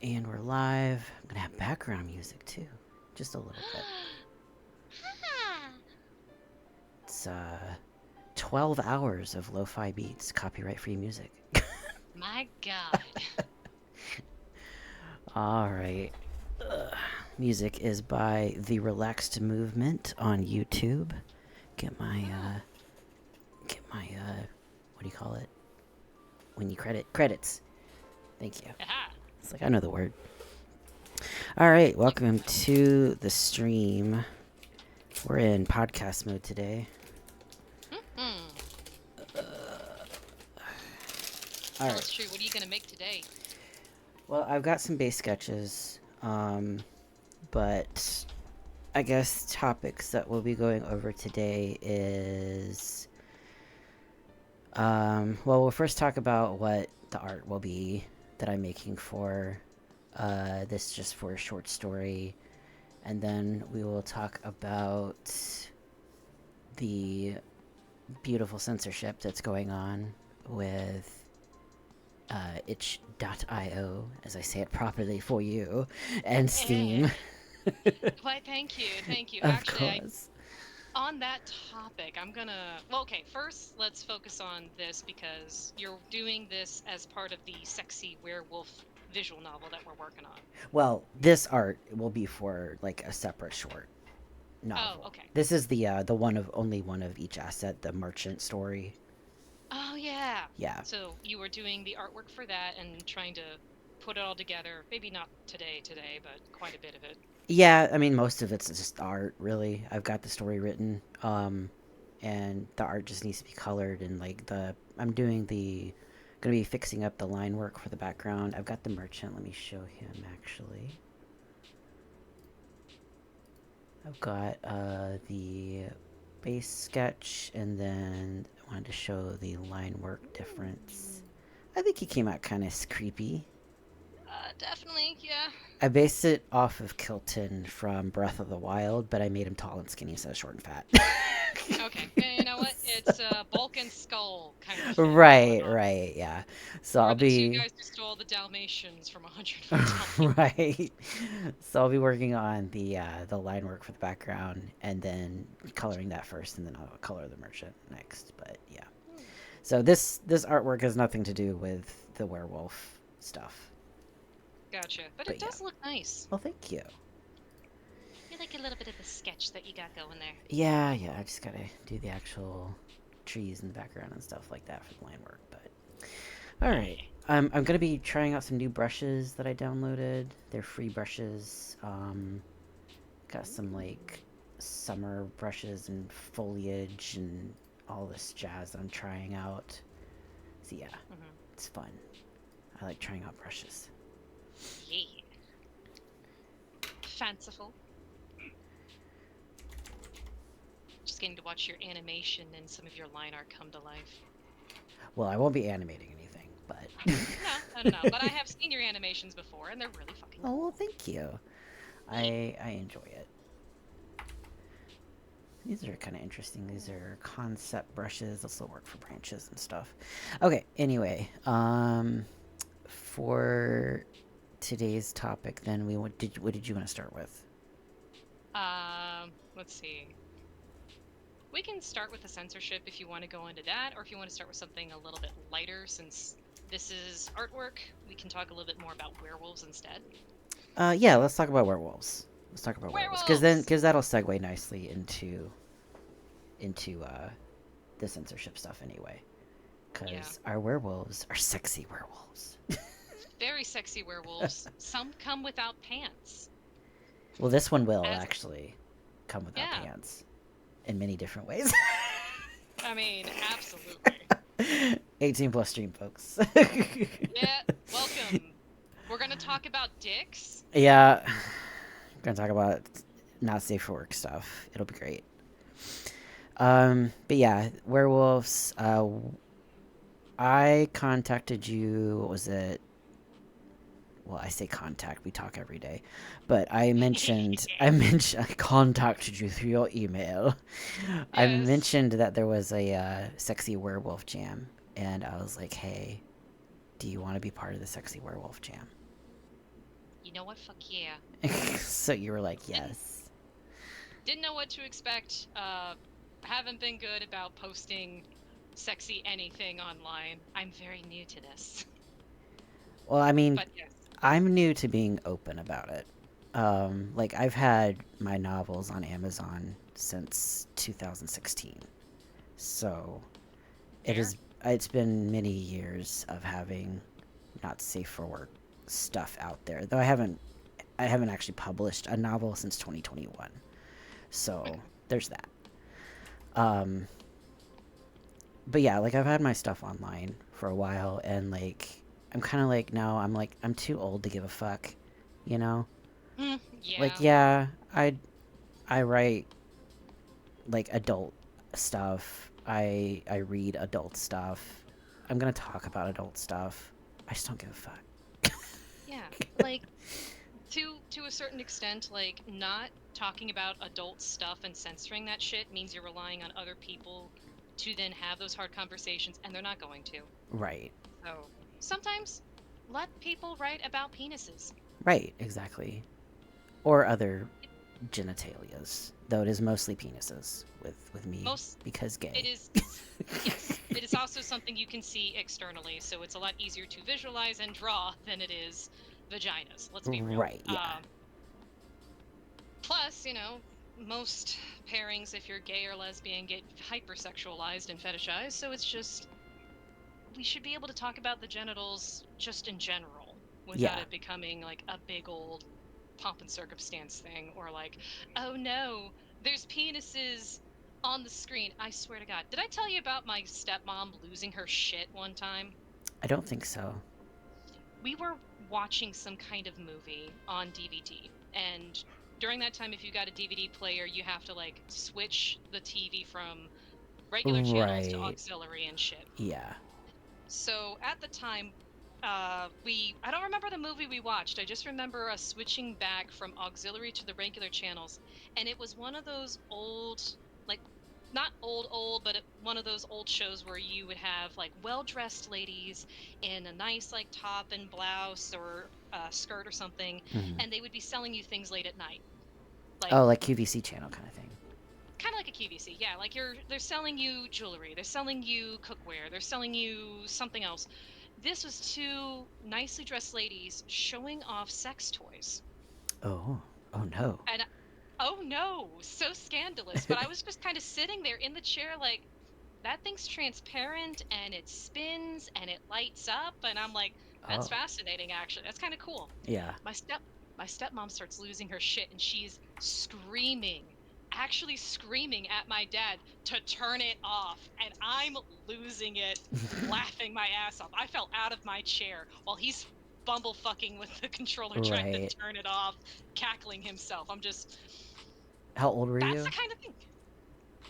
And we're live. I'm gonna have background music too, just a little bit. It's 12 hours of lo-fi beats, copyright-free music. My God. All right. Music is by The Relaxed Movement on YouTube. Get my Oh. what do you call it? When you credits. Thank you. Aha. It's like I know the word. All right, You welcome to the stream. We're in podcast mode today. Hmm. All Tell right. us true. What are you gonna make today? Well, I've got some base sketches, but I guess topics that we'll be going over today is, well, we'll first talk about what the art will be that I'm making for this just for a short story, and then we will talk about the beautiful censorship that's going on with itch.io, as I say it properly for you, and Steam. Why, thank you. Thank you. Of Actually, course. on that topic, I'm gonna. Well, okay, first, let's focus on this because you're doing this as part of the sexy werewolf visual novel that we're working on. Well, this art will be for like a separate short Oh, novel. okay. This is the one of only one of each asset, the merchant story. Oh, yeah. Yeah. So you were doing the artwork for that and trying to put it all together. Maybe not today, but quite a bit of it. Yeah, I mean most of it's just art, really. I've got the story written, and the art just needs to be colored and like the I'm doing the gonna be fixing up the line work for the background. I've got the merchant. Let me show him actually. I've got the base sketch, and then I wanted to show the line work difference. I think he came out kind of creepy. Definitely, yeah. I based it off of Kilton from Breath of the Wild, but I made him tall and skinny instead of short and fat. Okay, yeah, you know what? It's a Bulk and Skull kind of thing going Right, on. right, yeah. So We're I'll the two be guys who stole the Dalmatians from 100 Foot Dalmatians. right. So I'll be working on the line work for the background, and then coloring that first, and then I'll color the merchant next. But yeah. So this artwork has nothing to do with the werewolf stuff. Gotcha. But it But yeah. does look nice. Well, thank you. You like a little bit of the sketch that you got going there. Yeah, yeah. I just gotta do the actual trees in the background and stuff like that for the line work. But all right. Yeah. I'm gonna be trying out some new brushes that I downloaded. They're free brushes. Got some like summer brushes and foliage and all this jazz that I'm trying out. So yeah, Mm-hmm. it's fun. I like trying out brushes. Yeah. Fanciful. Just getting to watch your animation and some of your line art come to life. Well, I won't be animating anything, but. No. But I have seen your animations before, and they're really fucking Oh well, cool. thank you. Yeah. I enjoy it. These are kind of interesting. These are concept brushes. They'll still work for branches and stuff. Okay. Anyway, for today's topic, then what did you want to start with? Let's see. We can start with the censorship if you want to go into that, or if you want to start with something a little bit lighter, since this is artwork, we can talk a little bit more about werewolves instead. Yeah, let's talk about werewolves. Let's talk about werewolves, Werewolves! because that'll segue nicely into the censorship stuff anyway. Yeah. Because our werewolves are sexy werewolves. Very sexy werewolves. Some come without pants. Well, this one will As, actually come without yeah, pants in many different ways. I mean, absolutely. 18 plus stream, folks. Yeah, welcome. We're gonna talk about dicks. Yeah, we're gonna talk about not safe for work stuff. It'll be great. But yeah, werewolves. I contacted you. What was it? Well, I say contact. We talk every day, but I contacted you through your email. I Yes. mentioned that there was a sexy werewolf jam, and I was like, hey, do you want to be part of the sexy werewolf jam? you know what? Fuck yeah. So you were like, Didn't yes. didn't know what to expect. Haven't been good about posting sexy anything online. I'm very new to this. Well, I mean, But yes. I'm new to being open about it. Like I've had my novels on Amazon since 2016. So Fair. it's been many years of having not safe for work stuff out there. Though I haven't actually published a novel since 2021. So Okay. there's that. Um, but yeah, like I've had my stuff online for a while, and like I'm kind of like no, I'm too old to give a fuck, you know. Like Yeah. yeah, I write like adult stuff. I read adult stuff. I'm gonna talk about adult stuff. I just don't give a fuck. Yeah. Like to a certain extent, like not talking about adult stuff and censoring that shit means you're relying on other people to then have those hard conversations, and they're not going to. Right. So sometimes let people write about penises. Right. Exactly. Or other genitalias, though it is mostly penises with me Most because it gay. is Yes, it is also something you can see externally, so it's a lot easier to visualize and draw than it is vaginas. Let's be real. Right. Yeah. Plus, most pairings, if you're gay or lesbian, get hypersexualized and fetishized, so it's just we should be able to talk about the genitals just in general without Yeah. it becoming like a big old pomp and circumstance thing or like, oh no, there's penises on the screen. I swear to God. Did I tell you about my stepmom losing her shit one time? I don't think so. We were watching some kind of movie on DVD, and during that time, if you got a DVD player, you have to like switch the TV from regular channels to Right. auxiliary and shit. Yeah. So at the time, I don't remember the movie we watched. I just remember us switching back from auxiliary to the regular channels, and it was one of those old, like not old, but one of those old shows where you would have like well-dressed ladies in a nice like top and blouse or skirt or something, Hmm. and they would be selling you things late at night, like Oh, like QVC channel kind of thing. kind of like a QVC, yeah. Like they're selling you jewelry, they're selling you cookware, they're selling you something else. This was two nicely dressed ladies showing off sex toys. Oh. Oh no. And oh no, so scandalous. But I was just kind of sitting there in the chair like that thing's transparent and it spins and it lights up and I'm like that's Oh. fascinating actually. That's kind of cool. Yeah. My step my stepmom starts losing her shit and she's screaming, actually screaming at my dad to turn it off, and I'm losing it, laughing my ass off. I fell out of my chair while he's bumble fucking with the controller trying to Right. turn it off, cackling himself. I'm just How old were that's you? the kind of thing.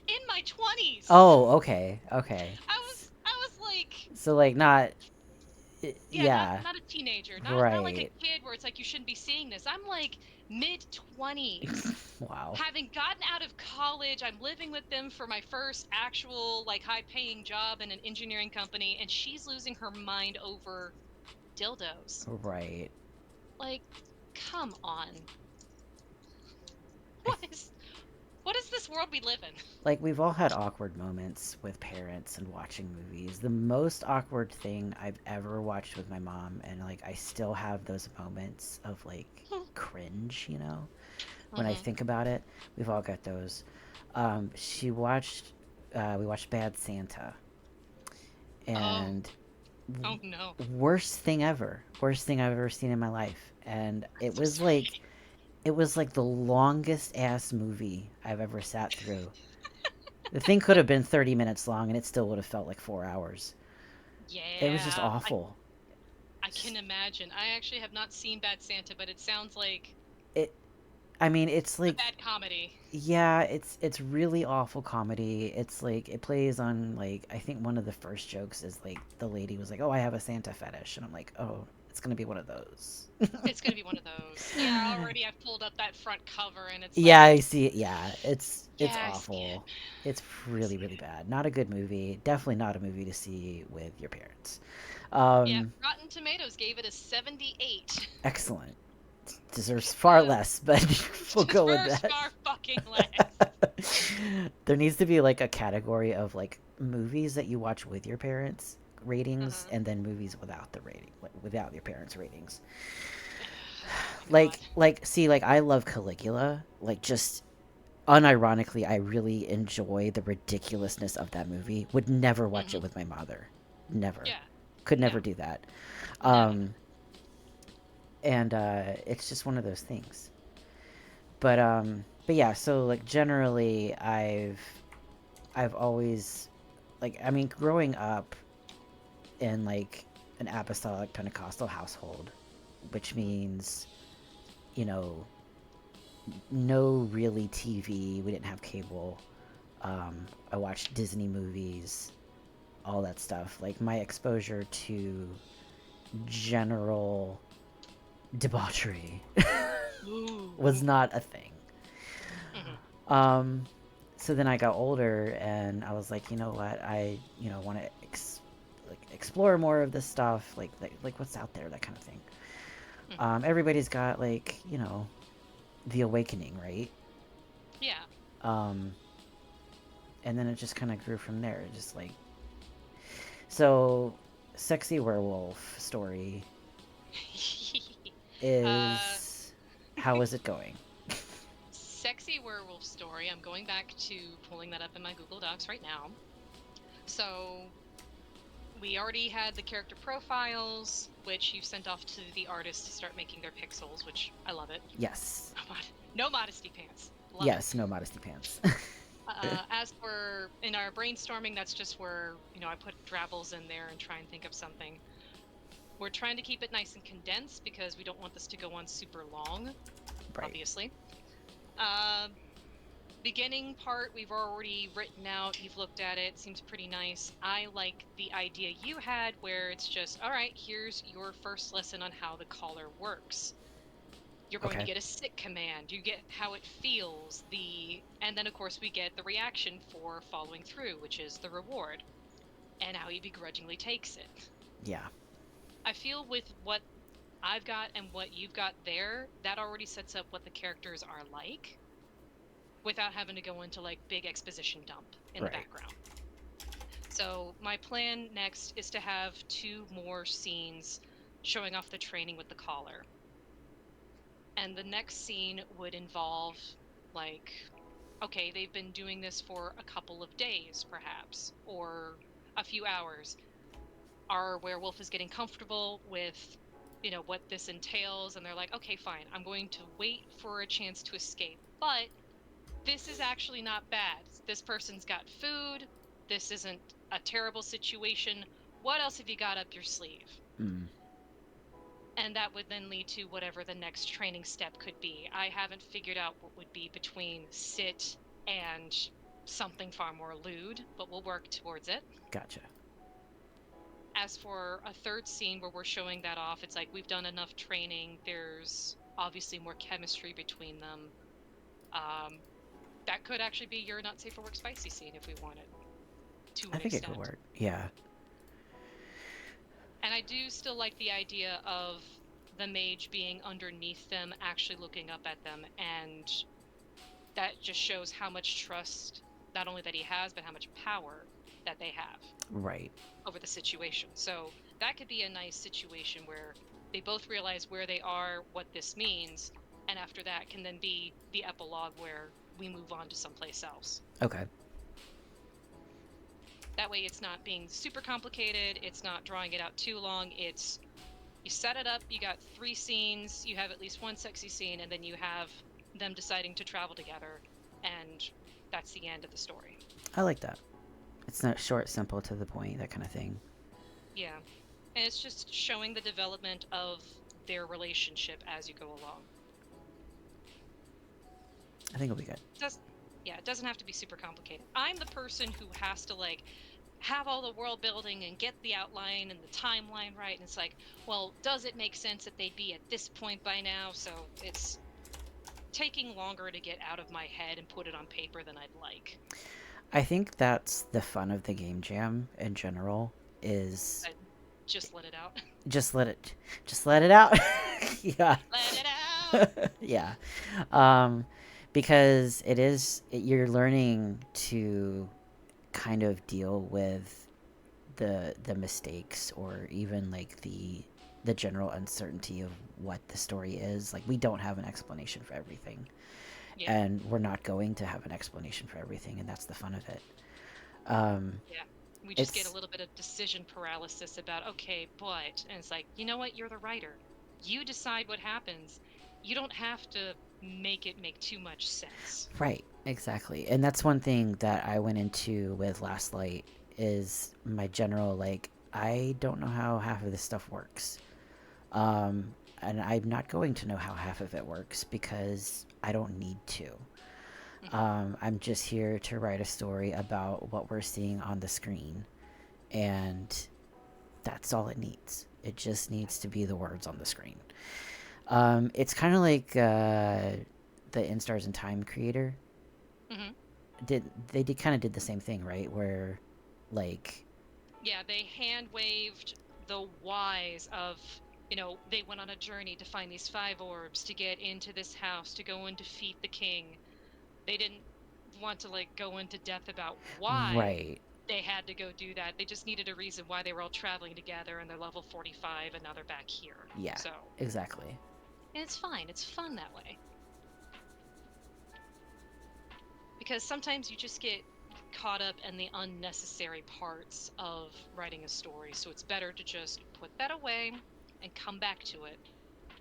In my 20s. Oh, okay. Okay. I was like, So like not yeah, not yeah. not a teenager, not like a Right. kid where it's like you shouldn't be seeing this. I'm like mid 20s. Wow. Having gotten out of college, I'm living with them for my first actual like high paying job in an engineering company, and she's losing her mind over dildos. Right. Like, come on. I What is what is this world we live in? like we've all had awkward moments with parents and watching movies. The most awkward thing I've ever watched with my mom, and like I still have those moments of like cringe, you know, when I Mm-hmm. think about it. We've all got those. She watched, we watched Bad Santa, Oh, and oh no. worst thing ever, worst thing I've ever seen in my life, and I'm so sorry. it was like the longest ass movie I've ever sat through. The thing could have been 30 minutes long and it still would have felt like 4 hours. It was just Yeah, awful. I can imagine. I actually have not seen Bad Santa, but it sounds like It, I mean, it's a like, bad comedy. yeah, it's really awful comedy. It's like, it plays on, like, I think one of the first jokes is like, the lady was like, oh, I have a Santa fetish. And I'm like, oh, it's gonna be one of those. It's gonna be one of those. Yeah, already I've pulled up that front cover and it's Yeah, like, I see it. Yeah, it's yeah, I see it. awful. It's I really see really it. bad. Not a good movie. Definitely not a movie to see with your parents. Yeah, Um, Rotten Tomatoes gave it a 78. excellent. deserves far Uh, less, but we'll go with deserves that. far fucking less. There needs to be like a category of like movies that you watch with your parents ratings, Uh-huh. and then movies without the rating, like without your parents ratings. Oh my god. See, like I love Caligula. Like just unironically, I really enjoy the ridiculousness of that movie. Would never watch it Hmm. with my mother. Never. Yeah. Could No. never do that. No. Um, and it's just one of those things. But yeah. So like generally, I've always like I mean, growing up in like an apostolic Pentecostal household, which means you know no really TV. We didn't have cable. I watched Disney movies, all that stuff. Like my exposure to general debauchery was Ooh. not a thing. Hmm. Um, so then I got older and I was like, you know what? I want to like explore more of this stuff, like what's out there, that kind of thing. Hmm. Everybody's got like the awakening, right? Yeah. Um, and then it just kind of grew from there. Just like so, sexy werewolf story uh, is how is it going? Sexy werewolf story. I'm going back to pulling that up in my Google Docs right now. So we already had the character profiles, which you've sent off to the artist to start making their pixels, which I love it. Yes. No modesty pants. Love it. Yes, no modesty pants. As for in our brainstorming, that's just where, I put drabbles in there and try and think of something. We're trying to keep it nice and condensed because we don't want this to go on super long, Right. obviously. Beginning part, we've already written out, you've looked at it, seems pretty nice. I like the idea you had where it's just, all right, here's your first lesson on how the collar works. You're going to Okay. get a sick command, you get how it feels, and then of course we get the reaction for following through, which is the reward, and how he begrudgingly takes it. Yeah. I feel with what I've got and what you've got there, that already sets up what the characters are like without having to go into like big exposition dump in the Right. background. So my plan next is to have 2 more scenes showing off the training with the collar. And the next scene would involve like, okay, they've been doing this for a couple of days perhaps, or a few hours. Our werewolf is getting comfortable with what this entails, and they're like, okay, fine, I'm going to wait for a chance to escape, but this is actually not bad. This person's got food. This isn't a terrible situation. What else have you got up your sleeve? Mm. And that would then lead to whatever the next training step could be. I haven't figured out what would be between sit and something far more lewd, but we'll work towards it. Gotcha. As for a third scene where we're showing that off, it's like we've done enough training. There's obviously more chemistry between them. That could actually be your not safe for work spicy scene if we wanted to I an think it could extent. work. Yeah. And I do still like the idea of the mage being underneath them, actually looking up at them, and that just shows how much trust, not only that he has, but how much power that they have Right. over the situation. So that could be a nice situation where they both realize where they are, what this means, and after that can then be the epilogue where we move on to someplace else. Okay. That way it's not being super complicated, it's not drawing it out too long, it's you set it up, you got 3 scenes, you have at least one sexy scene, and then you have them deciding to travel together, and that's the end of the story. I like that. It's not short, simple, to the point, that kind of thing. Yeah. And it's just showing the development of their relationship as you go along. I think it'll be good. It doesn't have to be super complicated. I'm the person who has to like have all the world building and get the outline and the timeline right, and it's like, well, does it make sense that they'd be at this point by now? So it's taking longer to get out of my head and put it on paper than I'd like. I think that's the fun of the game jam in general is But just let it out. just let it out. Yeah. Let it out. Yeah. Um, because you're learning to kind of deal with the mistakes or even like the general uncertainty of what the story is. Like we don't have an explanation for everything, Yeah, and we're not going to have an explanation for everything, and that's the fun of it. Um, yeah. We just get a it's little bit of decision paralysis about, okay, but, and it's like, you know what? You're the writer. You decide what happens. You don't have to make it make too much sense. right, exactly, and that's one thing that I went into with Last Light is my general like I don't know how half of this stuff works. Um, and I'm not going to know how half of it works because I don't need to. Hmm. I'm just here to write a story about what we're seeing on the screen, and that's all it needs. It just needs to be the words on the screen. It's kind of like the In Stars in Time creator Hmm. did kind of did the same thing, right? Where like Yeah, they hand waved the whys of, they went on a journey to find these 5 orbs, to get into this house, to go and defeat the king. They didn't want to like go into depth about why right, they had to go do that. They just needed a reason why they were all traveling together and they're level 45 and now they're back here. yeah, So, exactly, and it's fine. It's fun that way. Because sometimes you just get caught up in the unnecessary parts of writing a story. So it's better to just put that away and come back to it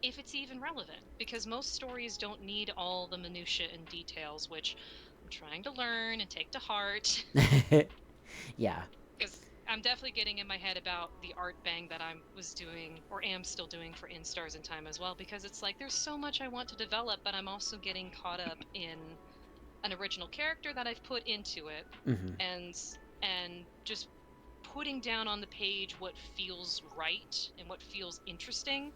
if it's even relevant, because most stories don't need all the minutiae and details, which I'm trying to learn and take to heart. yeah, Because I'm definitely getting in my head about the art bang that I was doing or am still doing for In Stars in Time as well, because it's like there's so much I want to develop, but I'm also getting caught up in an original character that I've put into it, hmm and just putting down on the page what feels right and what feels interesting.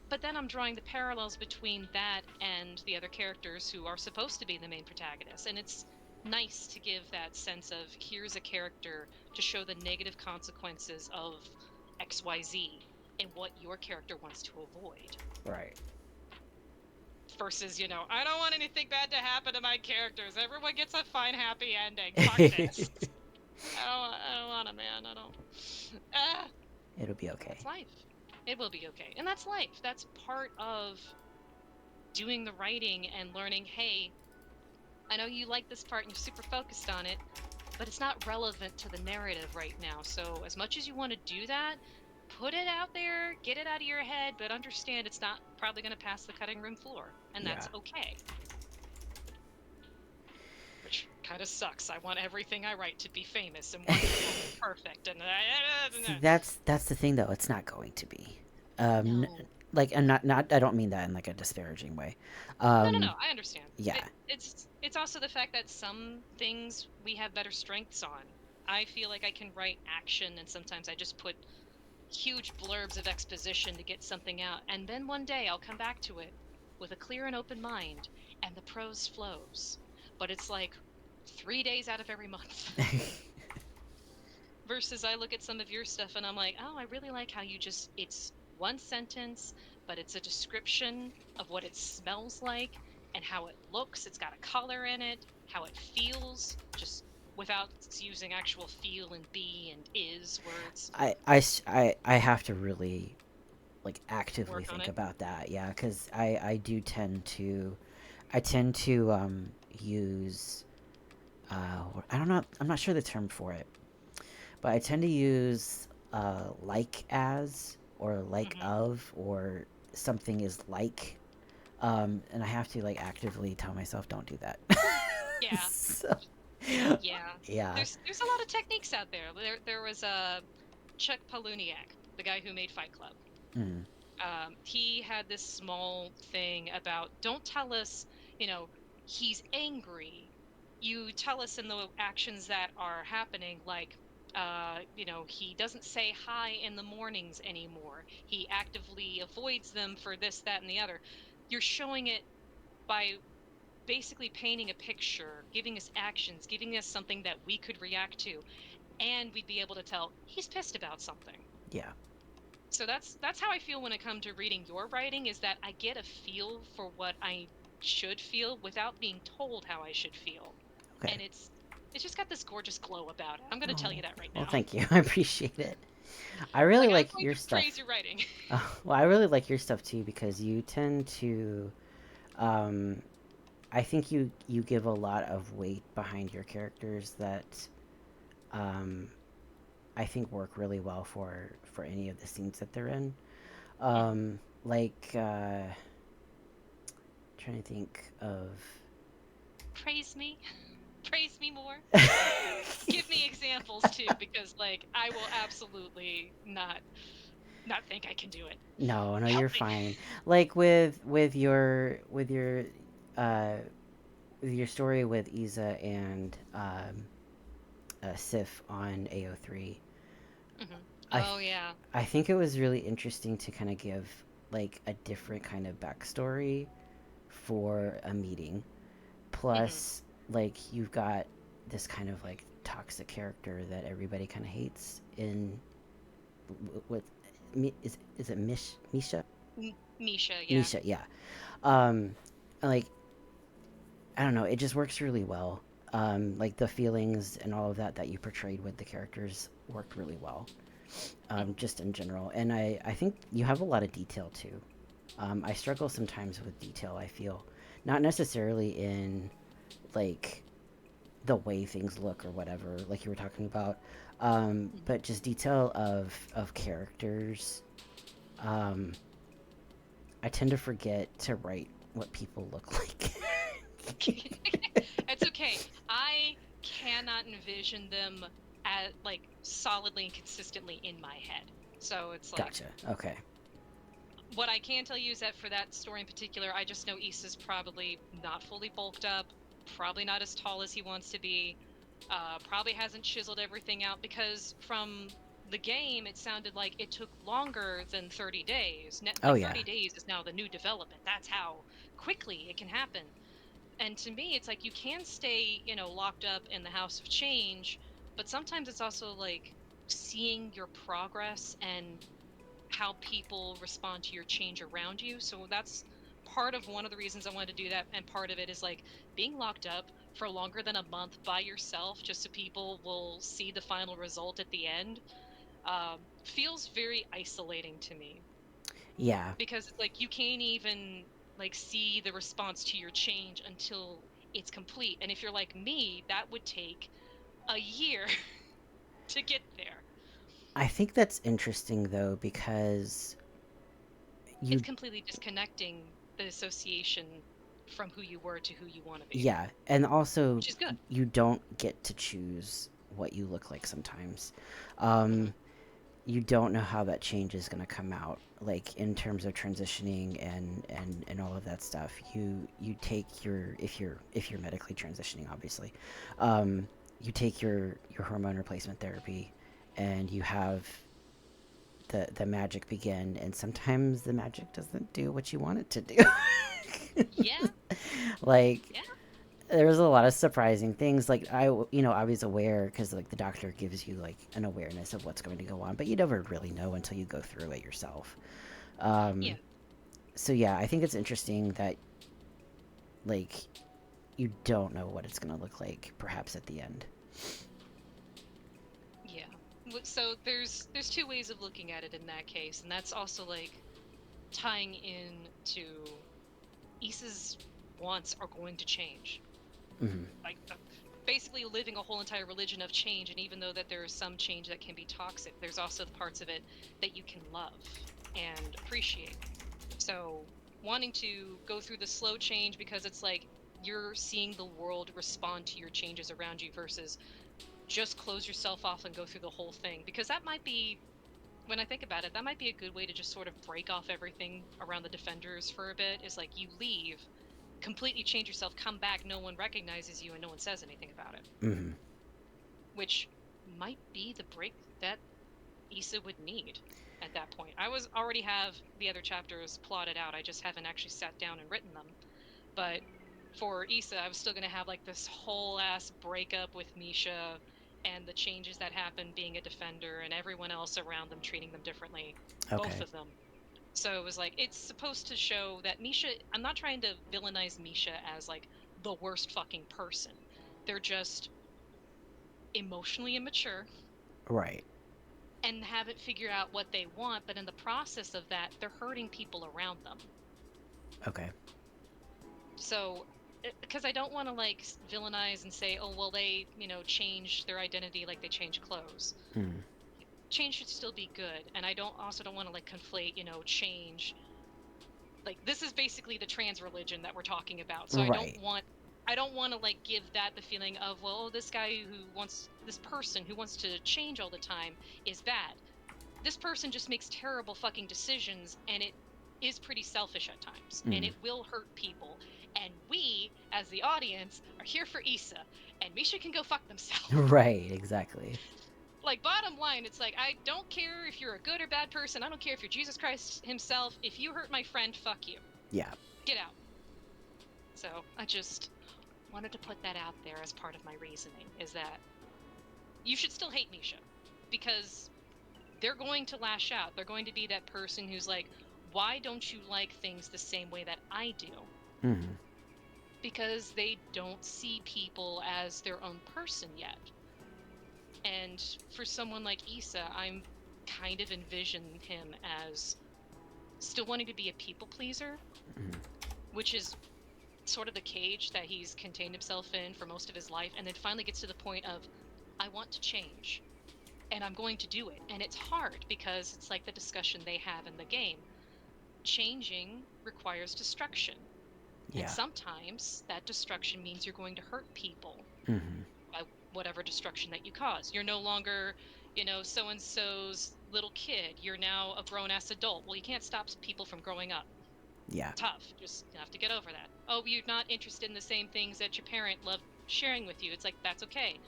But then I'm drawing the parallels between that and the other characters who are supposed to be the main protagonists. And it's nice to give that sense of here's a character to show the negative consequences of XYZ and what your character wants to avoid. right. Versus, I don't want anything bad to happen to my characters. Everyone gets a fine, happy ending. Fuck this. I don't want a man. I don't. Ah, It'll be okay. that's life. It will be okay. And that's life. That's part of doing the writing and learning, hey, I know you like this part and you're super focused on it, but it's not relevant to the narrative right now. So, as much as you want to do that, put it out there, get it out of your head, but understand it's not probably going to pass the cutting room floor. And Yeah. that's okay. Which kind of sucks. I want everything I write to be famous and wonderful and perfect. And See, that's the thing though. It's not going to be. no. Like, and not. I don't mean that in like a disparaging way. No. I understand. Yeah, It's also the fact that some things we have better strengths on. I feel like I can write action, and sometimes I just put huge blurbs of exposition to get something out, and then one day I'll come back to it with a clear and open mind, and the prose flows. But it's like 3 days out of every month. Versus I look at some of your stuff and I'm like, oh, I really like how it's one sentence, but it's a description of what it smells like and how it looks. It's got a color in it, how it feels, just without using actual feel and be and is words. I have to really like actively Work on think it. about that. Yeah, because I do tend to I tend to use I don't know, I'm not sure the term for it, but I tend to use like as or like Hmm. of or something is like, and I have to like actively tell myself don't do that. Yeah, So, yeah. yeah. There's a lot of techniques out there. There was Chuck Palahniuk, the guy who made Fight Club. Mm, He had this small thing about don't tell us, you know, he's angry. You tell us in the actions that are happening, like, he doesn't say hi in the mornings anymore. He actively avoids them for this, that, and the other. You're showing it by basically painting a picture, giving us actions, giving us something that we could react to, and we'd be able to tell he's pissed about something. yeah. So that's how I feel when it comes to reading your writing, is that I get a feel for what I should feel without being told how I should feel. Okay. And it's just got this gorgeous glow about it. I'm going to tell Oh, you that right well, now. thank you. I appreciate it. I really Like, I'm like going your to praise stuff. your writing. Well, I really like your stuff too because you tend to. Um, I think you give a lot of weight behind your characters that um, I think work really well for any of the scenes that they're in. Mhm. Like trying to think of. Praise me. Praise me more. Give me examples too, because like I will absolutely not think I can do it. No, no, Help you're me. fine. Like uh with your story with Isa and Sif on AO3, I th- Oh yeah. I think it was really interesting to kind of give like a different kind of backstory for a meeting. hmm Plus, like you've got this kind of like toxic character that everybody kind of hates in with is it Misha? Misha, yeah. Misha, yeah. Um, like I don't know, it just works really well. Like the feelings and all of that that you portrayed with the characters worked really well. Mhm. Just in general, and I think you have a lot of detail too. I struggle sometimes with detail. I feel not necessarily in like the way things look or whatever, like you were talking about, Mhm. but just detail of characters. Um, I tend to forget to write what people look like. It's okay. I cannot envision them at like solidly and consistently in my head. So it's like Gotcha. Okay. what I can tell you is that for that story in particular, I just know Issa's probably not fully bulked up, probably not as tall as he wants to be, probably hasn't chiseled everything out because from the game, it sounded like it took longer than 30 days. Oh Like yeah. 30 days is now the new development. That's how quickly it can happen. And to me, it's like you can stay, locked up in the house of change, but sometimes it's also like seeing your progress and how people respond to your change around you. So that's part of one of the reasons I wanted to do that. And part of it is like being locked up for longer than a month by yourself, just so people will see the final result at the end, feels very isolating to me, Yeah. because it's like you can't even like see the response to your change until it's complete. And if you're like me, that would take a year to get there. I think that's interesting though because It's you completely disconnecting the association from who you were to who you want to be, yeah, and also which is good. you don't get to choose what you look like sometimes. hmm Um, you don't know how that change is going to come out, like in terms of transitioning and all of that stuff. You take your if you're medically transitioning, obviously, you take your hormone replacement therapy, and you have the magic begin, and sometimes the magic doesn't do what you want it to do. Yeah, Like yeah, there's a lot of surprising things. Like I was aware because like the doctor gives you like an awareness of what's going to go on, but you never really know until you go through it yourself. yeah, um so yeah, I think it's interesting that like you don't know what it's going to look like perhaps at the end. yeah. So there's two ways of looking at it in that case, and that's also like tying in to Issa's wants are going to change. Hmm. Like basically living a whole entire religion of change, and even though that there is some change that can be toxic, there's also the parts of it that you can love and appreciate. So wanting to go through the slow change because it's like you're seeing the world respond to your changes around you versus just close yourself off and go through the whole thing, because that might be, when I think about it, that might be a good way to just sort of break off everything around the defenders for a bit. Is like you leave, completely change yourself, come back, no one recognizes you and no one says anything about it, Hmm. which might be the break that Issa would need at that point. I was already have the other chapters plotted out. I just haven't actually sat down and written them. But for Issa, I was still gonna have like this whole ass breakup with Misha, and the changes that happen being a defender and everyone else around them treating them differently, both Okay. of them. So it was like, it's supposed to show that Misha, I'm not trying to villainize Misha as like the worst fucking person. They're just emotionally immature Right. and haven't figured out what they want, but in the process of that, they're hurting people around them. Okay. So, because I don't want to like villainize and say, oh, well, they, change their identity like they change clothes. Mm. Change should still be good. And I don't want to like conflate, change. Like, this is basically the trans religion that we're talking about. So Right. I don't want to like give that the feeling of, well, this person who wants to change all the time is bad. This person just makes terrible fucking decisions, and it is pretty selfish at times, and Mm. it will hurt people. And we, as the audience, are here for Issa, and Misha can go fuck themselves. Right. Exactly. Like, bottom line, it's like, I don't care if you're a good or bad person. I don't care if you're Jesus Christ himself. If you hurt my friend, fuck you. Yeah. Get out. So I just wanted to put that out there as part of my reasoning, is that you should still hate Misha, because they're going to lash out. They're going to be that person who's like, why don't you like things the same way that I do? Mm-hmm. Because they don't see people as their own person yet. And for someone like Issa, I'm kind of envision him as still wanting to be a people pleaser, Mm-hmm. which is sort of the cage that he's contained himself in for most of his life, and then finally gets to the point of, I want to change, and I'm going to do it. And it's hard because it's like the discussion they have in the game. Changing requires destruction. And Yeah. sometimes that destruction means you're going to hurt people Mm-hmm. by whatever destruction that you cause. You're no longer, so and so's little kid. You're now a grown ass adult. Well, you can't stop people from growing up. Yeah. Tough. Just have to get over that. Oh, you're not interested in the same things that your parent loved sharing with you. It's like, that's okay.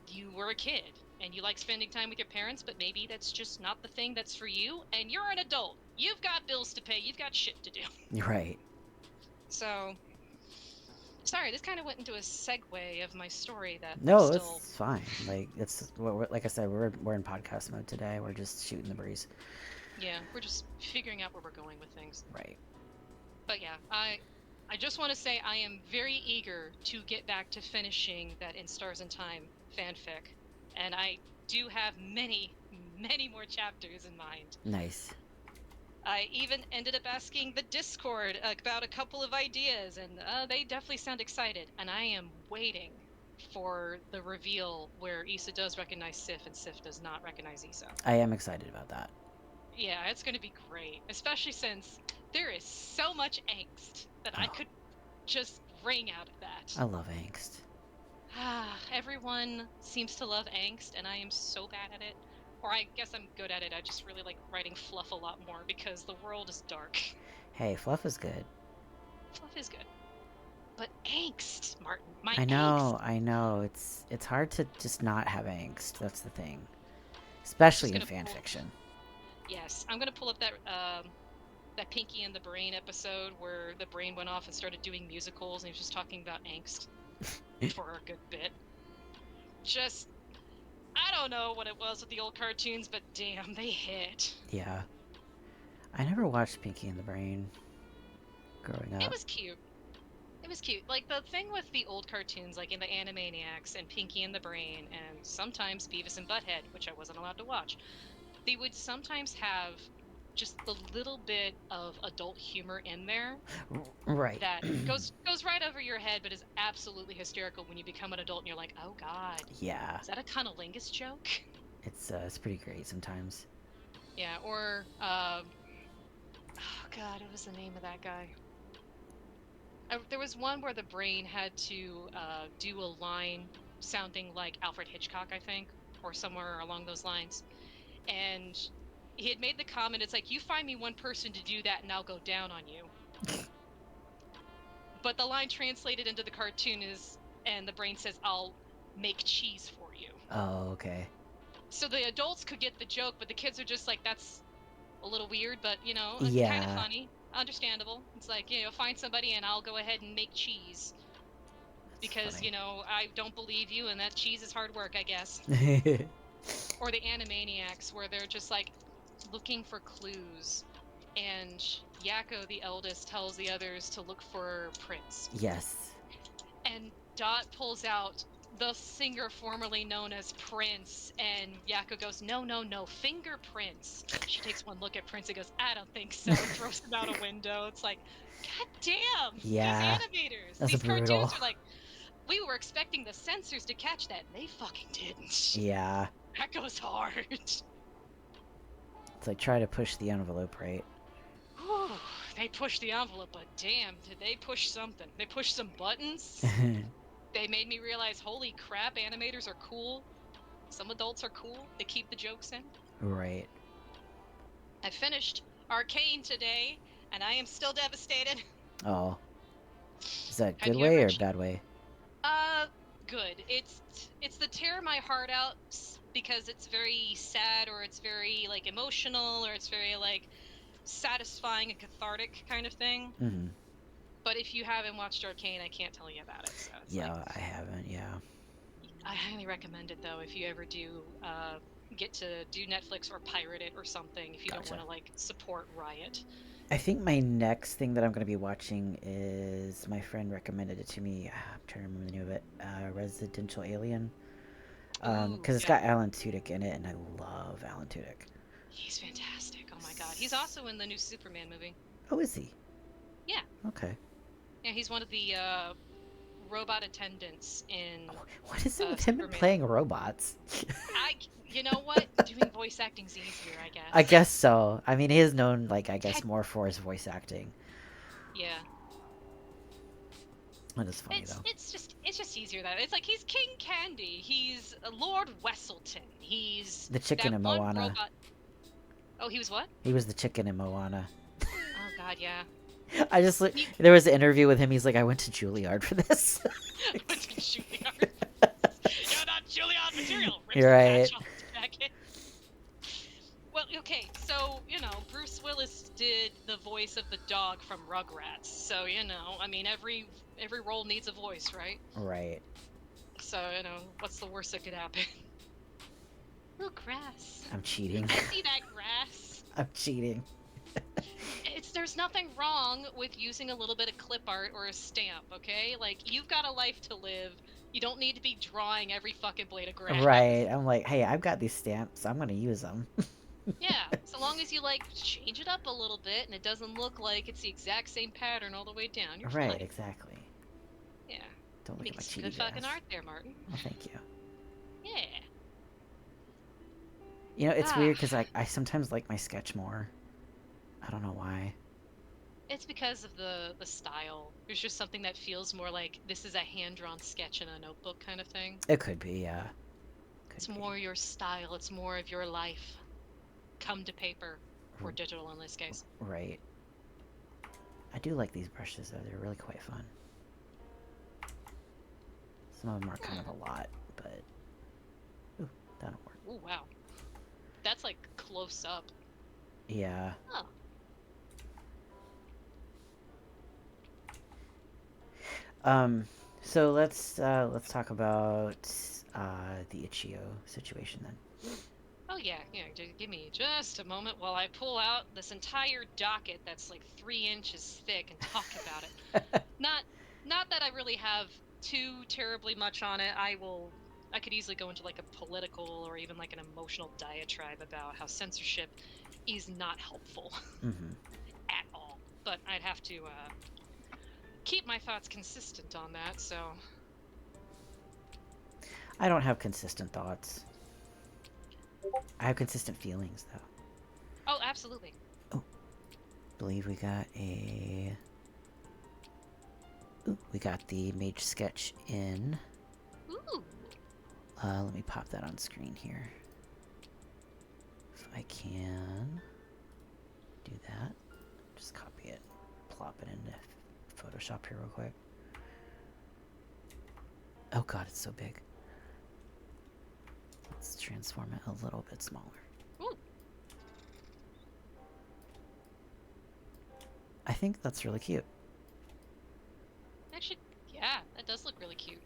You were a kid and you like spending time with your parents, but maybe that's just not the thing that's for you, and you're an adult. You've got bills to pay. You've got shit to do. Right. So, sorry, this kind of went into a segue of my story that I'm No, still, it's fine. Like like I said, we're in podcast mode today. We're just shooting the breeze. yeah, we're just figuring out where we're going with things. Right. But yeah, I just want to say I am very eager to get back to finishing that In Stars and Time fanfic, and I do have many, many more chapters in mind. Nice. I even ended up asking the Discord about a couple of ideas, and they definitely sound excited. And I am waiting for the reveal where Issa does recognize Sif and Sif does not recognize Issa. I am excited about that. Yeah, it's going to be great, especially since there is so much angst that I Oh, could just wring out of that. I love angst. Everyone seems to love angst, and I am so bad at it. Or I guess I'm good at it. I just really like writing fluff a lot more because the world is dark. Hey, fluff is good. Fluff is good. But angst, Martin. My I angst. know, I know. It's hard to just not have angst. That's the thing, Just especially in gonna fan pull. fiction. Yes, I'm gonna pull up that Pinky and the Brain episode where the brain went off and started doing musicals, and he was just talking about angst for a good bit. Just, I don't know what it was with the old cartoons, but damn, they hit. Yeah. I never watched Pinky and the Brain growing It up. was cute. It was cute. Like, the thing with the old cartoons, like in the Animaniacs and Pinky and the Brain, and sometimes Beavis and Butthead, which I wasn't allowed to watch, they would sometimes have just the little bit of adult humor in there Right. that goes right over your head, but is absolutely hysterical when you become an adult and you're like, oh god, Yeah. is that a cunnilingus joke? It's pretty great sometimes. Yeah, or oh god, what was the name of that guy? There was one where the brain had to do a line sounding like Alfred Hitchcock, I think, or somewhere along those lines. And he had made the comment, it's like, you find me one person to do that and I'll go down on you. But the line translated into the cartoon is, and the brain says, I'll make cheese for you. Oh, okay. So the adults could get the joke, but the kids are just like, that's a little weird, but, kind of Yeah. funny. Understandable. It's like, find somebody and I'll go ahead and make cheese. because, funny. I don't believe you and that cheese is hard work, I guess. Or the Animaniacs, where they're just like looking for clues, and Yakko, the eldest, tells the others to look for prints. Yes. And Dot pulls out the singer formerly known as Prince, and Yakko goes, no, no, no, fingerprints. She takes one look at Prince and goes, I don't think so, throws him out a window. It's like, god damn, these Yeah. animators, That's these brutal. cartoons are like, we were expecting the censors to catch that, and they fucking didn't. Yeah. That goes hard. It's like try to push the envelope, right? Whew, they pushed the envelope, but damn, did they push something. They pushed some buttons. They made me realize, holy crap, animators are cool. Some adults are cool. They keep the jokes in. Right. I finished Arcane today, and I am still devastated. Oh. Is that Have good you way ever... or bad way? Good. It's the tear my heart out because it's very sad, or it's very, like, emotional, or it's very, like, satisfying and cathartic kind of thing. Mm-hmm. But if you haven't watched Arcane, I can't tell you about it. So it's like, Yeah, I haven't, yeah. I highly recommend it, though, if you ever do get to do Netflix or pirate it or something, if you don't Gotcha. want to, like, support Riot. I think my next thing that I'm going to be watching is my friend recommended it to me. I'm trying to remember the name of it. Residential Alien. Ooh, Because it's yeah. got Alan Tudyk in it, and I love Alan Tudyk. He's fantastic. Oh my god. He's also in the new Superman movie. Oh, is he? Yeah. Okay. Yeah, he's one of the robot attendants in What is it with him and Superman. playing robots? You know what? Doing voice acting's easier, I guess. I guess so. I mean, he is known, like, I guess, God, more for his voice acting. yeah. That is funny, It's though. it's just easier that it's like he's King Candy. He's Lord Wesselton. He's The chicken that in one Moana. robot. Oh, he was what? He was the chicken in Moana. Oh god, yeah. I just He there was an interview with him. He's like, I went to Juilliard for this. went to Juilliard. You're not Juilliard material. Rips You're the right. patch off his jacket. Well, okay, so, Bruce Willis did the voice of the dog from Rugrats. So, I mean, every role needs a voice, right? Right. So, what's the worst that could happen? Ooh, grass. I'm cheating. I see that grass. I'm cheating. There's nothing wrong with using a little bit of clip art or a stamp, okay? Like, you've got a life to live. You don't need to be drawing every fucking blade of grass. Right. I'm like, hey, I've got these stamps. I'm gonna use them. Yeah, so long as you, like, change it up a little bit and it doesn't look like it's the exact same pattern all the way down, you're Right. fine. Exactly. Yeah. Don't look Making at my some cheaty good grass. fucking art there, Martin. Oh, thank you. Yeah. You know, it's weird because I sometimes like my sketch more. I don't know why. It's because of the style. There's just something that feels more like this is a hand-drawn sketch in a notebook kind of thing. It could be, yeah. It's more your style. It's more of your life come to paper, or digital in this case. Right. I do like these brushes, though. They're really quite fun. Some of them are kind of a lot, but... Ooh, that'll work. Oh, wow. That's, like, close up. Yeah. Oh. So let's talk about the Ichio situation then. Oh yeah, give me just a moment while I pull out this entire docket that's like 3 inches thick and talk about it. Not that I really have too terribly much on it. I could easily go into like a political or even like an emotional diatribe about how censorship is not helpful at all. But I'd have to keep my thoughts consistent on that, so... I don't have consistent thoughts. I have consistent feelings, though. Oh, absolutely. Oh. Believe we got a... Ooh, we got the mage sketch in. Ooh. Let me pop that on screen here. If I can do that. Just copy it. Plop it into Photoshop here real quick. Oh god, it's so big. Let's transform it a little bit smaller. Ooh. I think that's really cute. Actually, yeah, That does look really cute.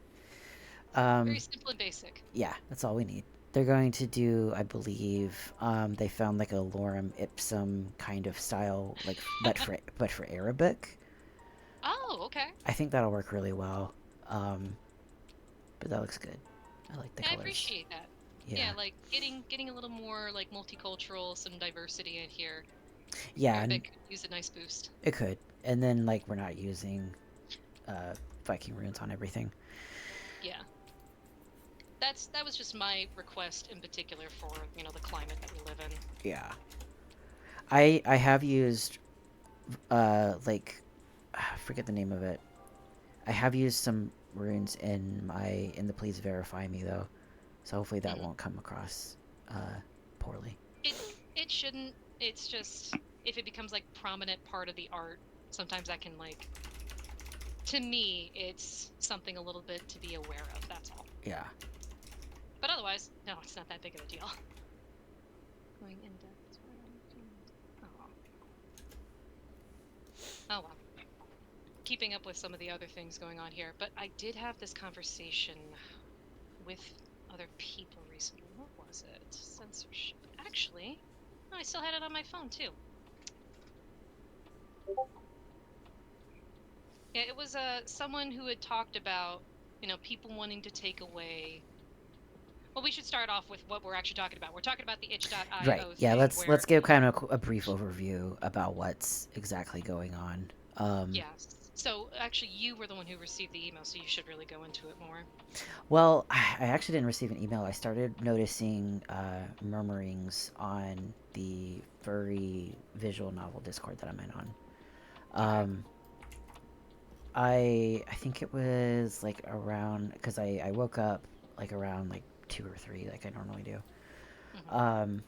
Very Um, simple and basic. yeah, that's all we need. They're going to do, I believe, they found like a lorem ipsum kind of style, like but for Arabic. Oh, okay. I think that'll work really well. Um, but that looks good. I like the Yeah, I colors. appreciate that. Yeah, Yeah, like getting a little more like multicultural, some diversity in here. yeah, and Arabic could use a nice boost. it could. And then like we're not using uh, Viking runes on everything. Yeah. That was just my request in particular for, the climate that we live in. Yeah, I have used like I forget the name of it. I have used some runes in the please verify me though, so hopefully that Mhm. won't come across poorly. It it shouldn't. It's just if it becomes like prominent part of the art, sometimes that can like to me it's something a little bit to be aware of, that's all. Yeah. But otherwise, no, it's not that big of a deal. Going in depth. Oh. Oh well. Keeping up with some of the other things going on here, but I did have this conversation with other people recently. What was it? Censorship. Actually, no, I still had it on my phone too. Yeah, it was someone who had talked about, people wanting to take away. Well, we should start off with what we're actually talking about. We're talking about the Right. itch.io Yeah. thing Let's where, give kind of a brief overview about what's exactly going on. yes. So actually, you were the one who received the email, so you should really go into it more. Well, I actually didn't receive an email. I started noticing murmurings on the furry visual novel Discord that I'm in on. Okay. Um, I think it was like around because I woke up like around like 2 or 3 like I normally do. Hmm. Um,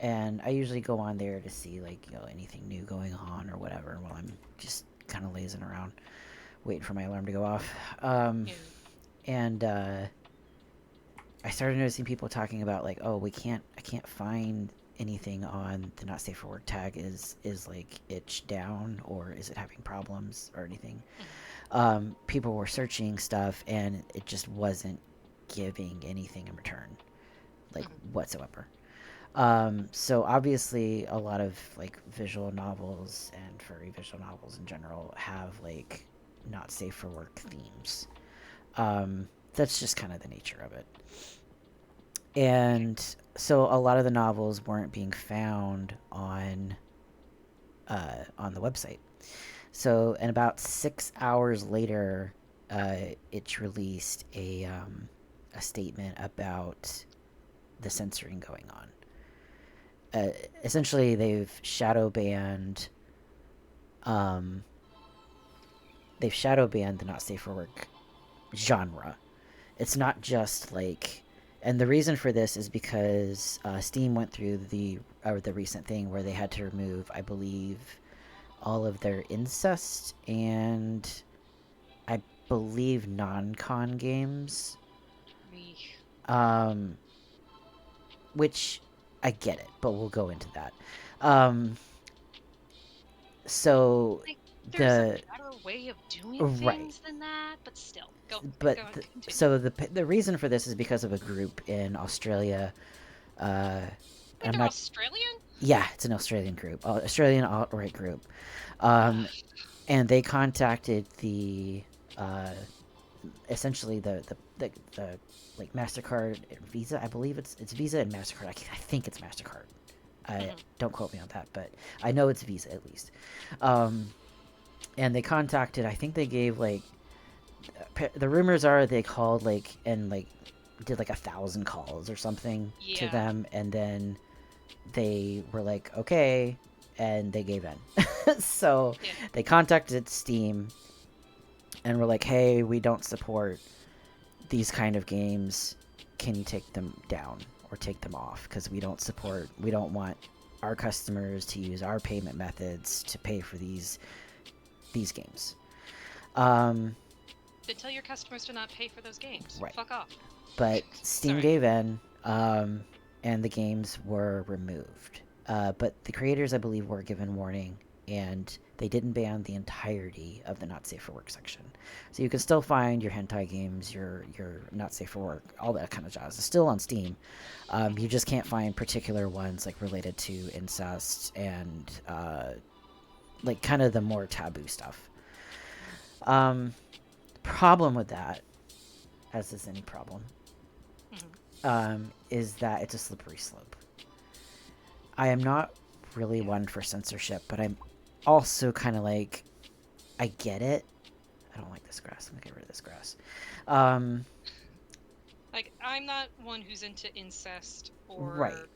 and I usually go on there to see like anything new going on or whatever while I'm just kind of lazing around, waiting for my alarm to go off. Um, Yeah. and I started noticing people talking about like, oh, I can't find anything on the not safe for work tag. Is like itch down or is it having problems or anything? Hmm. People were searching stuff and it just wasn't giving anything in return, like Hmm. whatsoever. So obviously a lot of like visual novels and furry visual novels in general have like not safe for work themes. That's just kind of the nature of it. Okay. And so a lot of the novels weren't being found on the website. So, and about 6 hours later, it's released a statement about the censoring going on. Essentially, um, they've shadow banned the not safe for work genre. It's not just like, and the reason for this is because Steam went through the recent thing where they had to remove, I believe, all of their incest and I believe non-con games, Eesh. um, which I get it, but we'll go into that. Um, so Like, there's a the better way of doing right, things than that, but still, go on, but continue. so the reason for this is because of a group in Australia. Uh, Wait, I'm they're not. Australian? Yeah, it's an Australian group, Australian alt right group, Ugh. um, and they contacted the uh, essentially the like Mastercard and Visa. I believe it's Visa and Mastercard. I think it's Mastercard. I Hmm. don't quote me on that, but I know it's Visa at least. Um, and they contacted. I think they gave like the rumors are they called like and like did like 1,000 calls or something to Yeah. them, and then they were like okay, and they gave in. So Yeah. they contacted Steam and were like, hey, we don't support these kind of games. Can you take them down or take them off? Because we don't want our customers to use our payment methods to pay for these games. Um, Then tell your customers to not pay for those games. right. Fuck off. But Steam Sorry. gave in, and the games were removed. But the creators, I believe, were given warning and they didn't ban the entirety of the not safe for work section. So you can still find your hentai games, your not safe for work, all that kind of jazz. It's still on Steam. You just can't find particular ones like related to incest and like kind of the more taboo stuff. Um, Problem with that, as is any problem, is that it's a slippery slope. I am not really one for censorship, but I'm also kind of like, I get it. I don't like this grass. I'm gonna get rid of this grass. Like, I'm not one who's into incest Right. or,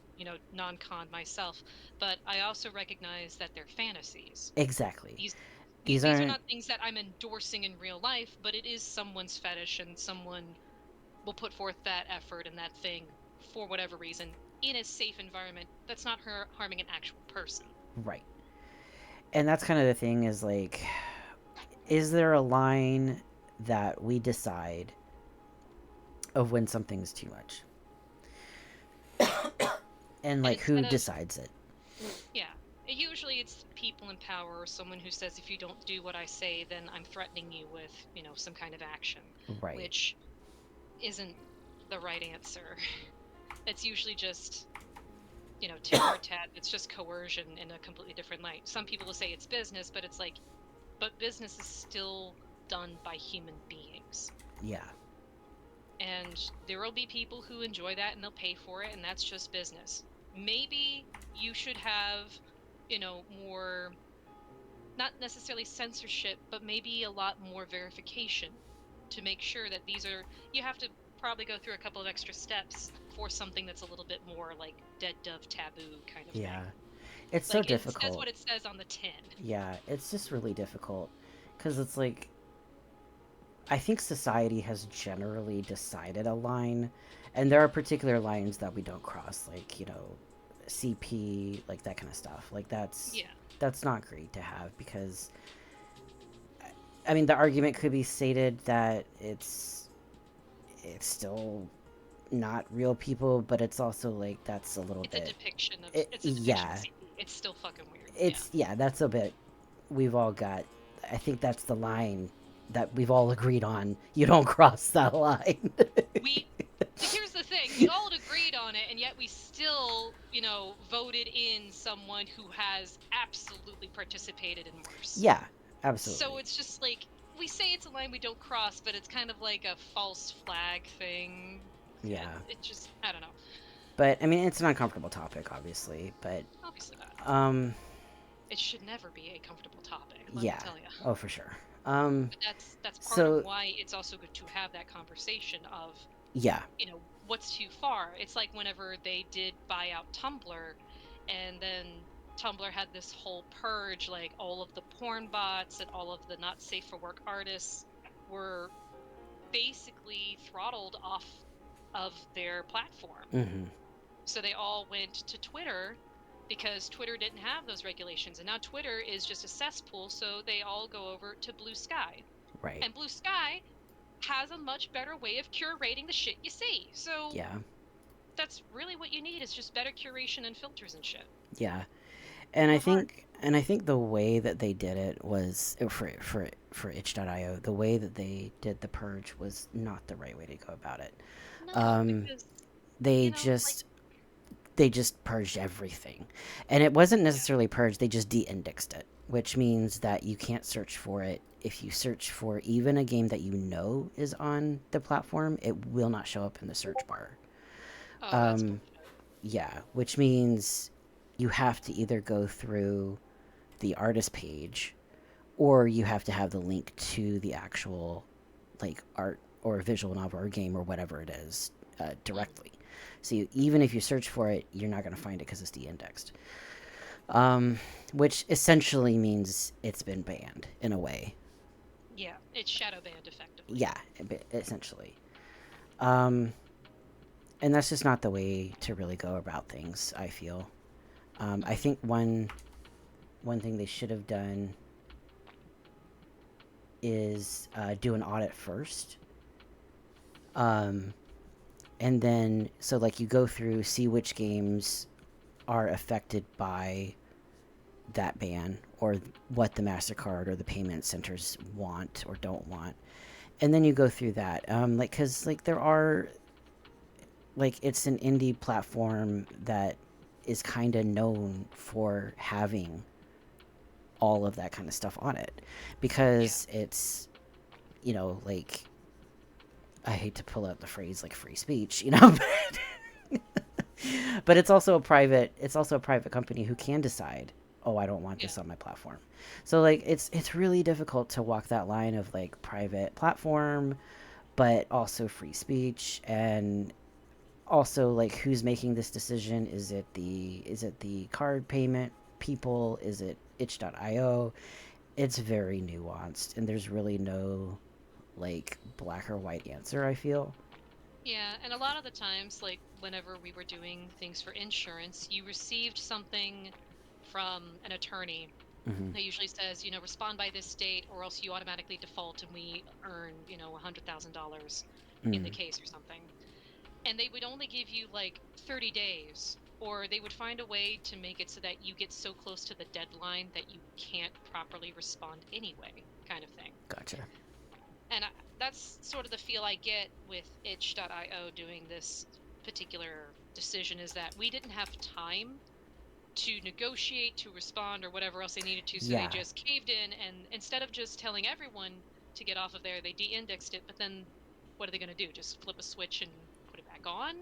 non-con myself, but I also recognize that they're fantasies. Exactly. These These these are aren't. not things that I'm endorsing in real life, but it is someone's fetish, and someone will put forth that effort and that thing for whatever reason in a safe environment that's not harming an actual person. Right. And that's kind of the thing is like, is there a line that we decide of when something's too much? And And like, who instead of, decides it? yeah, usually it's people in power or someone who says, if you don't do what I say, then I'm threatening you with, some kind of action, Right. which isn't the right answer. It's usually just, tit for tat. It's just coercion in a completely different light. Some people will say it's business, but it's like, but business is still done by human beings. Yeah. And there will be people who enjoy that and they'll pay for it, and that's just business. Maybe you should have, more, not necessarily censorship, but maybe a lot more verification to make sure that you have to probably go through a couple of extra steps for something that's a little bit more like dead dove taboo kind of Yeah. thing. It's so Like, it says difficult. what it says on the tin. Yeah. It's just really difficult because it's like, I think society has generally decided a line, and there are particular lines that we don't cross, like, CP, like that kind of stuff. Like Yeah. that's not great to have because I mean the argument could be stated that it's still not real people, but it's also like that's a little It's a bit depiction of it, it's a depiction of yeah, CP. It's still fucking weird. Yeah. it's yeah, that's a bit we've all got. I think that's the line that we've all agreed on. You don't cross that line. We Here's the thing, we all agreed on it, and yet we still, voted in someone who has absolutely participated in worse. Yeah, So absolutely. it's just like, we say it's a line we don't cross, but it's kind of like a false flag thing. Yeah. It just, I don't know. But I mean, it's an uncomfortable topic, obviously. But Obviously not. um, It should never be a comfortable topic, let me yeah. tell you. Oh, for sure. But that's part of So why it's also good to have that conversation of, yeah. what's too far. It's like whenever they did buy out Tumblr, and then Tumblr had this whole purge, like all of the porn bots and all of the not safe for work artists were basically throttled off of their platform. Mm-hmm. So they all went to Twitter because Twitter didn't have those regulations, and now Twitter is just a cesspool, so they all go over to Blue Sky. Right. And Blue Sky has a much better way of curating the shit you see. So Yeah. that's really what you need, is just better curation and filters and shit. Yeah. And I Not hard. think the way that they did it was for itch.io, the way that they did the purge was not the right way to go about it. No, Um, because, they like, just purged everything. And it wasn't yeah. necessarily purged, they just de-indexed it, which means that you can't search for it. If you search for even a game that you know is on the platform, it will not show up in the search bar. Oh, that's Um, bullshit. yeah, which means you have to either go through the artist page or you have to have the link to the actual like art or visual novel or game or whatever it is directly. So even if you search for it, you're not going to find it because it's de-indexed. Which essentially means it's been banned in a way. Yeah, it's shadow banned effectively. Yeah, essentially. Um, and that's just not the way to really go about things, I feel. I think one thing they should have done is do an audit first. Um, and then, so like you go through, see which games are affected by that ban or what the MasterCard or the payment centers want or don't want. And then you go through that. Like, because, like, there are, like, it's an indie platform that is kind of known for having all of that kind of stuff on it Yeah. because it's, like, I hate to pull out the phrase like free speech, but it's also a private company who can decide, oh, I don't want Yeah. this on my platform. So like it's really difficult to walk that line of like private platform but also free speech, and also like who's making this decision. Is it the card payment people? Is it itch.io? It's very nuanced and there's really no like black or white answer, I feel. Yeah, and a lot of the times, like whenever we were doing things for insurance, you received something from an attorney Hmm. that usually says, respond by this date or else you automatically default and we earn, $100,000 in the Mm. case or something. And they would only give you like 30 days, or they would find a way to make it so that you get so close to the deadline that you can't properly respond anyway, kind of thing. Gotcha. And that's sort of the feel I get with itch.io doing this particular decision, is that we didn't have time to negotiate, to respond, or whatever else they needed to. So they Yeah, just caved in, and instead of just telling everyone to get off of there, they de-indexed it. But then what are they going to do? Just flip a switch and put it back on?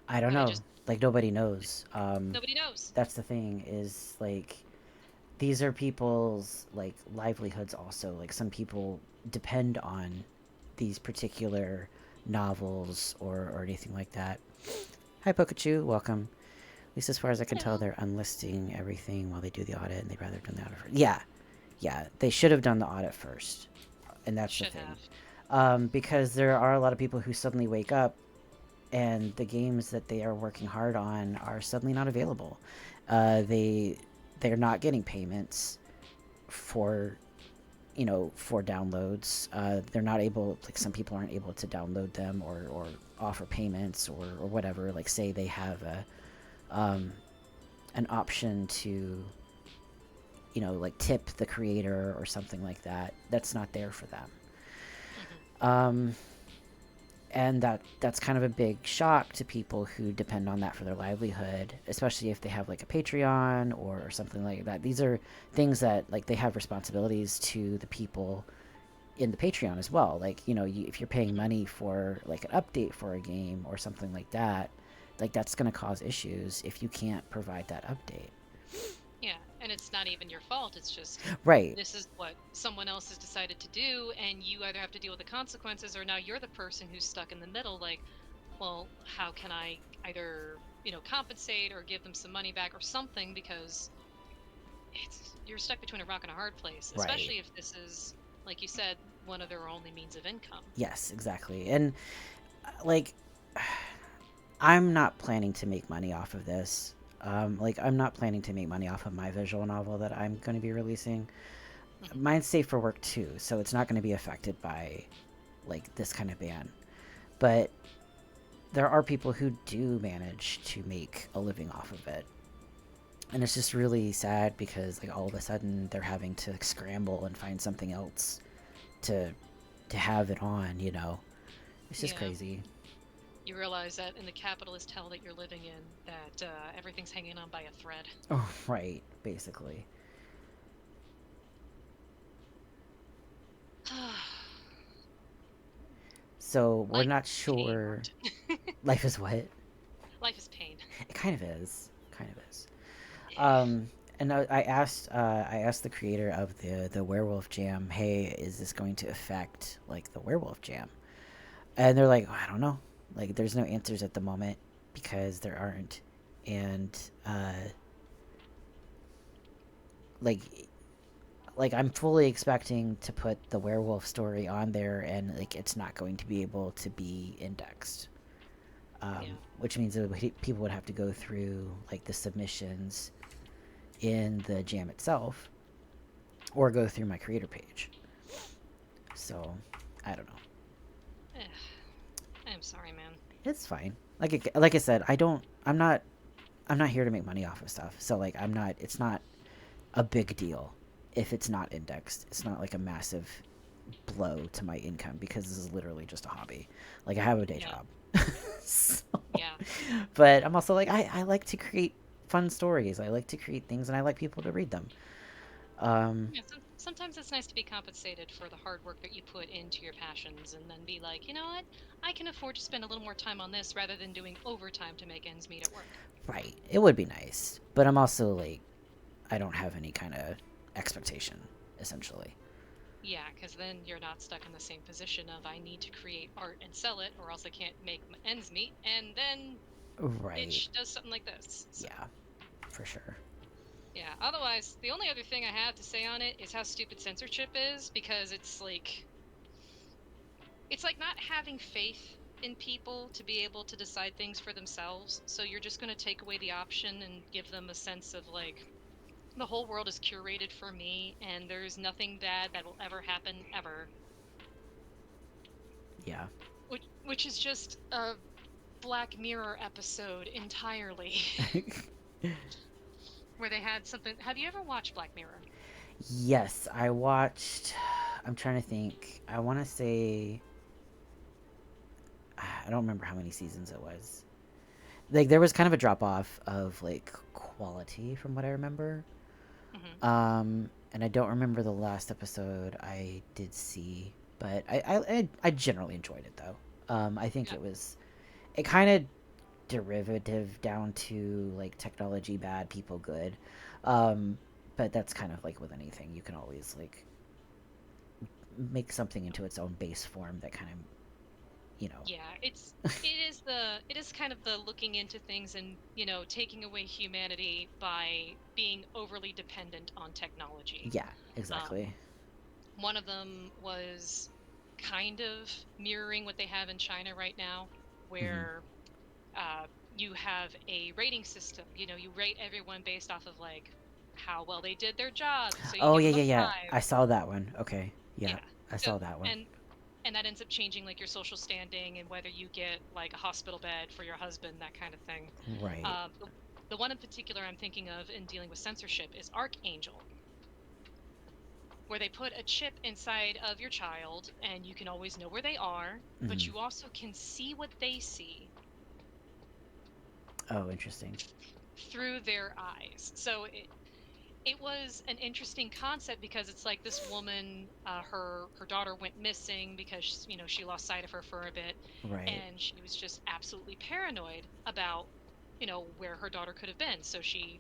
I don't Are they know. just, Like nobody knows. nobody knows? That's the thing is like these are people's like livelihoods also. Like some people depend on these particular novels or anything like that. Hi Pikachu, welcome. At least as far as I can tell, Hello. they're unlisting everything while they do the audit, and they'd rather have done the audit first. Yeah, yeah, they should have done the audit first, and that's the Should thing, have. because there are a lot of people who suddenly wake up and the games that they are working hard on are suddenly not available. They're not getting payments for for downloads. They're not able, like some people aren't able to download them or offer payments or whatever. Like say they have um, an option to like tip the creator or something like that. That's not there for them. Hmm. Um, and that's kind of a big shock to people who depend on that for their livelihood, especially if they have like a Patreon or something like that. These are things that like they have responsibilities to the people in the Patreon as well. Like if you're paying Hmm. money for like an update for a game or something like that, like that's going to cause issues if you can't provide that update. Yeah, and it's not even your fault. It's just, Right. this is what someone else has decided to do, and you either have to deal with the consequences, or now you're the person who's stuck in the middle. Like, well, how can I either, compensate or give them some money back or something? Because you're stuck between a rock and a hard place, Right. especially if this is, like you said, one of their only means of income. Yes, exactly. And like I'm not planning to make money off of this. Like I'm not planning to make money off of my visual novel that I'm going to be releasing. Hmm. Mine's safe for work too, so it's not going to be affected by like this kind of ban. But there are people who do manage to make a living off of it. And it's just really sad because like all of a sudden they're having to scramble and find something else to have it on. It's just Yeah, crazy. you realize that in the capitalist hell that you're living in, that everything's hanging on by a thread. Oh, right, basically. So we're Life not is pain, sure. Martin. Life is what? Life is pain. It kind of is. Kind of is. Yeah. And I asked the creator of the Werewolf Jam, hey, is this going to affect like the Werewolf Jam? And they're like, oh, I don't know. Like, there's no answers at the moment because there aren't. And like I'm fully expecting to put the werewolf story on there, and like it's not going to be able to be indexed. Yeah. Which means that people would have to go through like the submissions in the jam itself or go through my creator page. So I don't know. Eh, I'm sorry, man. It's fine. Like I said, I'm not here to make money off of stuff. So like I'm not. It's not a big deal if it's not indexed. It's not like a massive blow to my income because this is literally just a hobby. Like I have a day Yeah. job. So, Yeah. but I'm also like I like to create fun stories. I like to create things and I like people to read them. Um, Yeah, sometimes it's nice to be compensated for the hard work that you put into your passions and then be like, you know what? I can afford to spend a little more time on this rather than doing overtime to make ends meet at work. right. It would be nice. But I'm also like I don't have any kind of expectation essentially. Yeah, because then you're not stuck in the same position of I need to create art and sell it or else I can't make ends meet. And then Right. it does something like this. So, Yeah, for sure. yeah. Otherwise, the only other thing I have to say on it is how stupid censorship is because it's like not having faith in people to be able to decide things for themselves. So you're just going to take away the option and give them a sense of like the whole world is curated for me and there's nothing bad that will ever happen ever, Yeah. which is just a Black Mirror episode entirely where they had something. Have you ever watched Black Mirror? Yes, I watched. I'm trying to think. I want to say. I don't remember how many seasons it was. Like there was kind of a drop off of like quality from what I remember. Hmm. And I don't remember the last episode I did see, but I generally enjoyed it though. I think Yeah. it kind of derivative down to like technology bad, people good. Um, but that's kind of like with anything. You can always like make something into its own base form that kind of, you know. Yeah, it is kind of the looking into things and, taking away humanity by being overly dependent on technology. Yeah, Um, exactly. one of them was kind of mirroring what they have in China right now, Hmm. where you have a rating system. You rate everyone based off of like how well they did their job. So you Oh give yeah, them a yeah, yeah. five. I saw that one. Okay, yeah, Yeah. I So saw that one. and that ends up changing like your social standing and whether you get like a hospital bed for your husband, that kind of thing. Right. The one in particular I'm thinking of in dealing with censorship is Archangel, where they put a chip inside of your child and you can always know where they are, but Hmm. you also can see what they see Oh, interesting. through their eyes. So it was an interesting concept because it's like this woman, her daughter went missing because she lost sight of her for a bit, Right. and she was just absolutely paranoid about where her daughter could have been. So she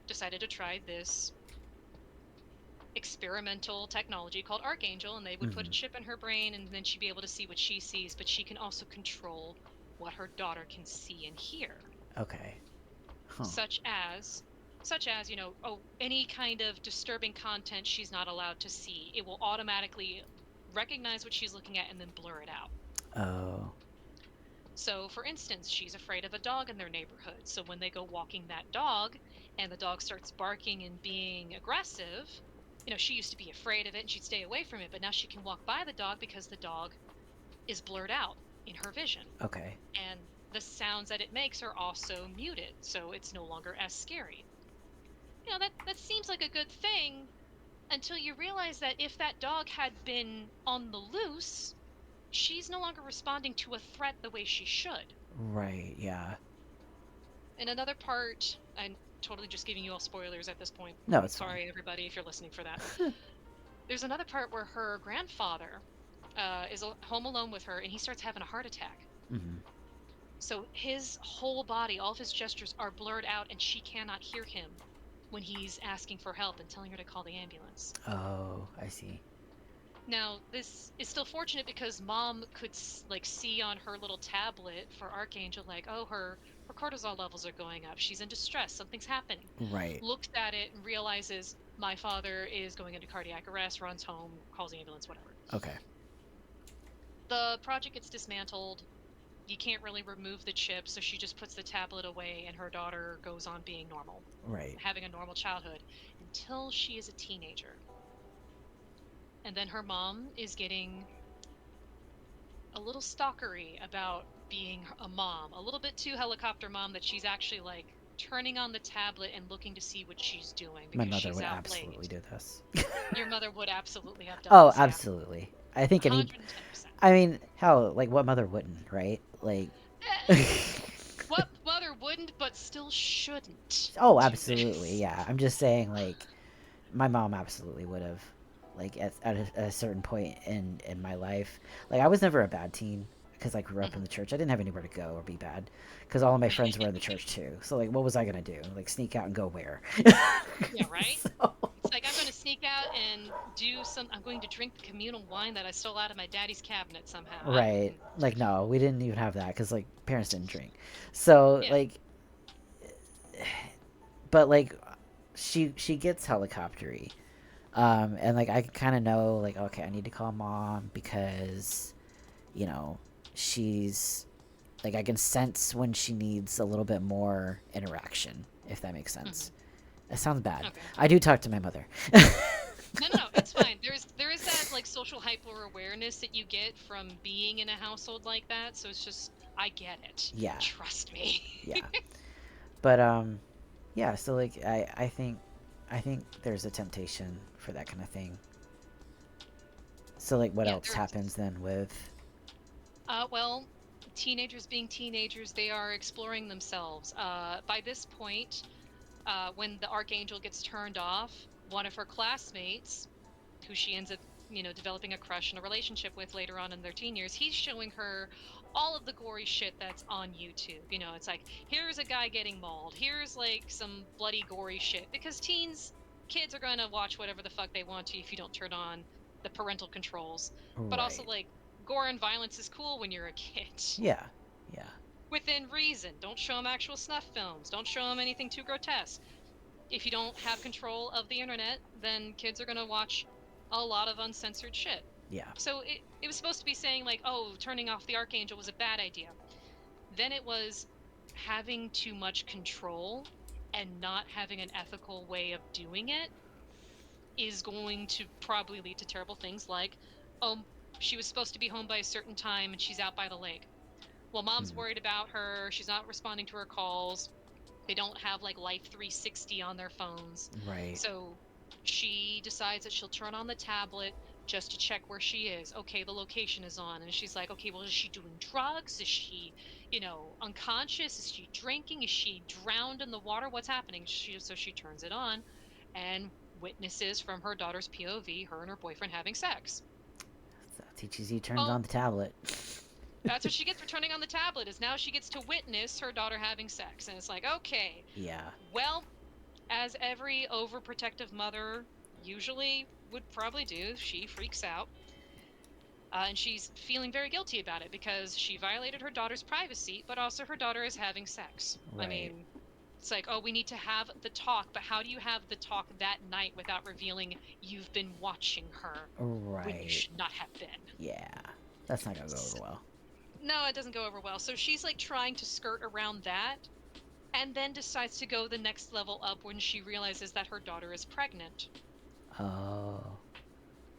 decided to try this experimental technology called Archangel, and they would put a Hmm. chip in her brain, and then she'd be able to see what she sees, but she can also control what her daughter can see and hear, Okay. Huh. such as oh, any kind of disturbing content she's not allowed to see, it will automatically recognize what she's looking at and then blur it out. Oh. So for instance, she's afraid of a dog in their neighborhood, so when they go walking that dog and the dog starts barking and being aggressive, she used to be afraid of it and she'd stay away from it, but now she can walk by the dog because the dog is blurred out in her vision, Okay. and the sounds that it makes are also muted, so it's no longer as scary. That seems like a good thing until you realize that if that dog had been on the loose, she's no longer responding to a threat the way she should. Right. Yeah. And another part, I'm totally just giving you all spoilers at this point. No, I'm it's fine. sorry, everybody, if you're listening for that. There's another part where her grandfather is home alone with her and he starts having a heart attack. Hmm. So his whole body, all of his gestures are blurred out, and she cannot hear him when he's asking for help and telling her to call the ambulance. Oh, I see. Now, this is still fortunate because mom could like see on her little tablet for Archangel, like, oh, her cortisol levels are going up. She's in distress. Something's happening. Right. Looks at it and realizes my father is going into cardiac arrest, runs home, calls the ambulance, whatever. Okay. The project gets dismantled. You can't really remove the chip, so she just puts the tablet away and her daughter goes on being normal, Right. having a normal childhood until she is a teenager. And then her mom is getting a little stalkery about being a mom, a little bit too helicopter mom that she's actually like turning on the tablet and looking to see what she's doing My because mother she's would out absolutely late. do this. Your mother would absolutely have done Oh, this, yeah. absolutely. I think any. 110%. I mean, hell, like what mother wouldn't, right? Like. What mother wouldn't but still shouldn't Oh, do absolutely. this? Yeah. I'm just saying, like, my mom absolutely would have, like, at a certain point in my life. Like, I was never a bad teen because I grew up in Mhm. the church. I didn't have anywhere to go or be bad because all of my friends were in the church too. So, like, what was I gonna do? Like, sneak out and go where? Yeah, right? So, It's like I'm going to sneak out and I'm going to drink the communal wine that I stole out of my daddy's cabinet somehow. right. Like, no, we didn't even have that because, like, parents didn't drink. So, Yeah. like, but, like, she gets helicoptery. And like I kind of know, like, okay, I need to call mom because, you know, she's like, I can sense when she needs a little bit more interaction, if that makes Hmm. sense. That sounds bad. Okay. I do talk to my mother. No, no, no, it's fine. There is that like social hyper awareness that you get from being in a household like that. So it's just I get it. Yeah, Trust me. yeah. But yeah. So like I think there's a temptation for that kind of thing. So like, what Yeah, else there's happens then with? well, teenagers being teenagers, they are exploring themselves. By this point, when the archangel gets turned off, one of her classmates, who she ends up, developing a crush and a relationship with later on in their teen years, he's showing her all of the gory shit that's on YouTube. It's like, here's a guy getting mauled. Here's like some bloody gory shit because kids are going to watch whatever the fuck they want to if you don't turn on the parental controls. But also Right. like gore and violence is cool when you're a kid. Yeah. Yeah. Within reason. Don't show them actual snuff films. Don't show them anything too grotesque. If you don't have control of the internet, then kids are going to watch a lot of uncensored shit. Yeah. So it was supposed to be saying, like, oh, turning off the Archangel was a bad idea. Then it was having too much control and not having an ethical way of doing it is going to probably lead to terrible things like, oh, she was supposed to be home by a certain time and she's out by the lake. Well, mom's Hmm. worried about her. She's not responding to her calls. They don't have like Life 360 on their phones. Right. So she decides that she'll turn on the tablet just to check where she is. Okay, the location is on. And she's like, okay, well, is she doing drugs? Is she, unconscious? Is she drinking? Is she drowned in the water? What's happening? So she turns it on and witnesses from her daughter's POV, her and her boyfriend having sex. So TTZ turns Oh, on the tablet. that's what she gets for turning on the tablet, is now she gets to witness her daughter having sex. And it's like, okay, Yeah. well, as every overprotective mother usually would probably do, she freaks out. And she's feeling very guilty about it because she violated her daughter's privacy, but also her daughter is having sex. I Right. mean, it's like, oh, we need to have the talk, but how do you have the talk that night without revealing you've been watching her when you Right. should not have been? Yeah. That's not gonna go over well. No, it doesn't go over well. So she's like trying to skirt around that and then decides to go the next level up when she realizes that her daughter is pregnant. Oh.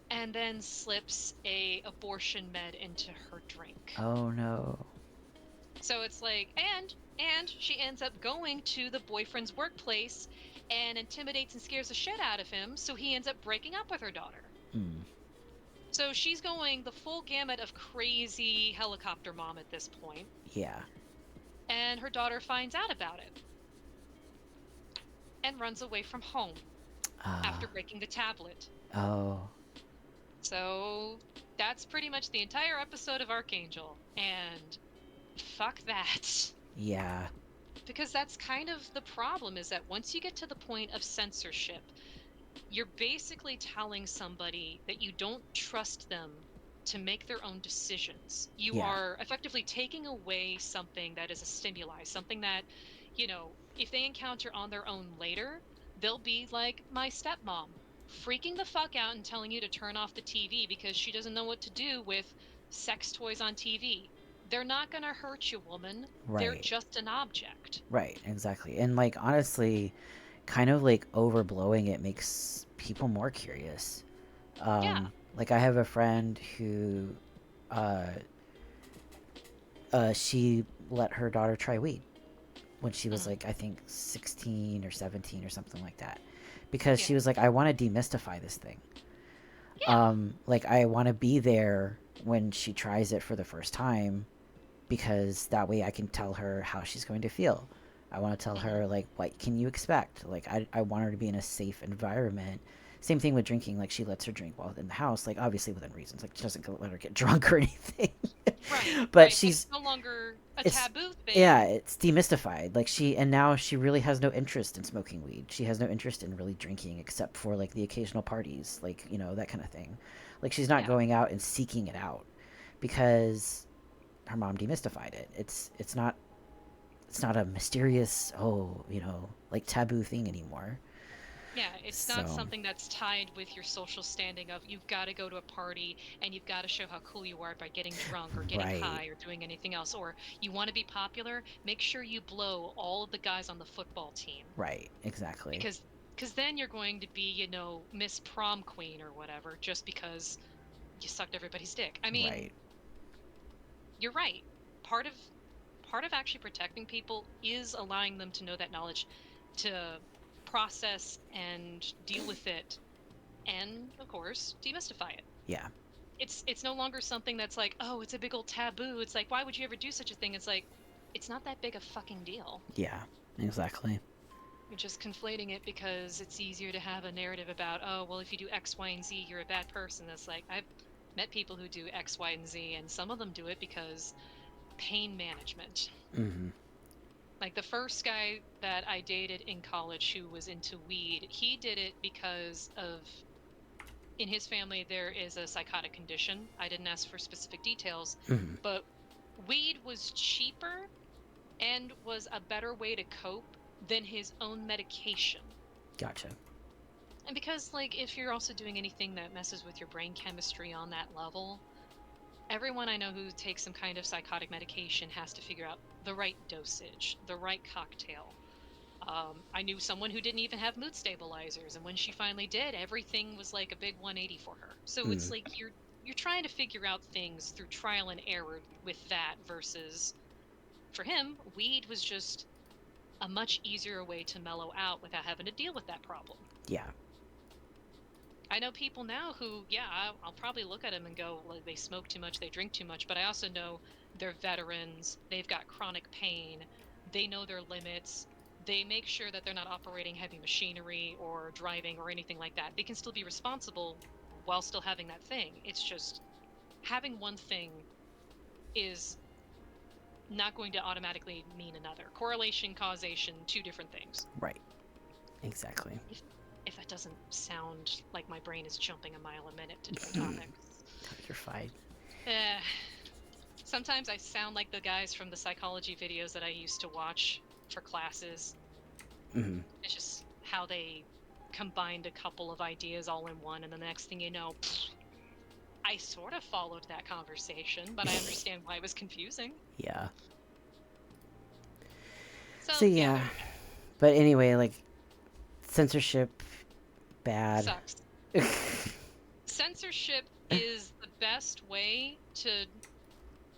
And then slips a abortion med into her drink. Oh no. So it's like, and she ends up going to the boyfriend's workplace and intimidates and scares the shit out of him, so he ends up breaking up with her daughter. Hmm. So she's going the full gamut of crazy helicopter mom at this point, Yeah. and her daughter finds out about it and runs away from home after breaking the tablet. Oh. So that's pretty much the entire episode of Archangel. And fuck that. Yeah. Because that's kind of the problem, is that once you get to the point of censorship, you're basically telling somebody that you don't trust them to make their own decisions. You Yeah. are effectively taking away something that is a stimuli, something that, if they encounter on their own later, they'll be like my stepmom, freaking the fuck out and telling you to turn off the TV because she doesn't know what to do with sex toys on TV. They're not going to hurt you, woman. They're Right. just an object. Right. Exactly. And like, honestly, kind of like overblowing it makes people more curious. Yeah. Like, I have a friend who, uh, she let her daughter try weed. when she was Mm. like, I think 16 or 17 or something like that, because Yeah. she was like, I want to demystify this thing. Yeah. Like I want to be there when she tries it for the first time, because that way I can tell her how she's going to feel. I want to tell Hmm. her like what can you expect. Like I want her to be in a safe environment. Same thing with drinking. Like she lets her drink while in the house, like obviously within reasons. Like she doesn't let her get drunk or anything. Right. But Right. But it's she's no longer a it's taboo yeah, thing. it's demystified. Like she and now she really has no interest in smoking weed. She has no interest in really drinking except for like the occasional parties, like, you know, that kind of thing. Like she's not Yeah. going out and seeking it out because her mom demystified it. It's not a mysterious, oh, you know, like taboo thing anymore. Yeah, it's not So, something that's tied with your social standing of you've got to go to a party and you've got to show how cool you are by getting drunk or getting right, high or doing anything else. Or you want to be popular, make sure you blow all of the guys on the football team right, exactly. because then you're going to be, Miss Prom Queen or whatever just because you sucked everybody's dick. I mean, Right. you're right. Part of actually protecting people is allowing them to know that knowledge to process and deal with it and of course demystify it. Yeah. It's no longer something that's like, oh, it's a big old taboo. It's like, why would you ever do such a thing? It's like, it's not that big a fucking deal. Yeah. Exactly. You're just conflating it because it's easier to have a narrative about, oh, well, if you do X, Y, and Z, you're a bad person. That's like, I've met people who do X, Y, and Z, and some of them do it because pain management. Mhm. Like the first guy that I dated in college who was into weed, he did it because of in his family there is a psychotic condition. I didn't ask for specific details, Mhm. but weed was cheaper and was a better way to cope than his own medication. Gotcha. And because like if you're also doing anything that messes with your brain chemistry on that level, everyone I know who takes some kind of psychotic medication has to figure out the right dosage, the right cocktail. I knew someone who didn't even have mood stabilizers, and when she finally did, everything was like a big 180 for her. So it's Mm. like you're trying to figure out things through trial and error with that versus for him, weed was just a much easier way to mellow out without having to deal with that problem. Yeah. I know people now who, yeah, I'll probably look at them and go, like, they smoke too much, they drink too much, but I also know they're veterans, they've got chronic pain, they know their limits, they make sure that they're not operating heavy machinery or driving or anything like that. They can still be responsible while still having that thing. It's just having one thing is not going to automatically mean another. Correlation, causation, two different things. Right. Exactly. If that doesn't sound like my brain is jumping a mile a minute to different topics. You're fine. Eh, sometimes I sound like the guys from the psychology videos that I used to watch for classes. Mhm. It's just how they combined a couple of ideas all in one, and then the next thing you know, I sort of followed that conversation, but I understand why it was confusing. Yeah. So So, yeah, yeah. there you go. But anyway, like censorship bad. Sucks. Censorship is the best way to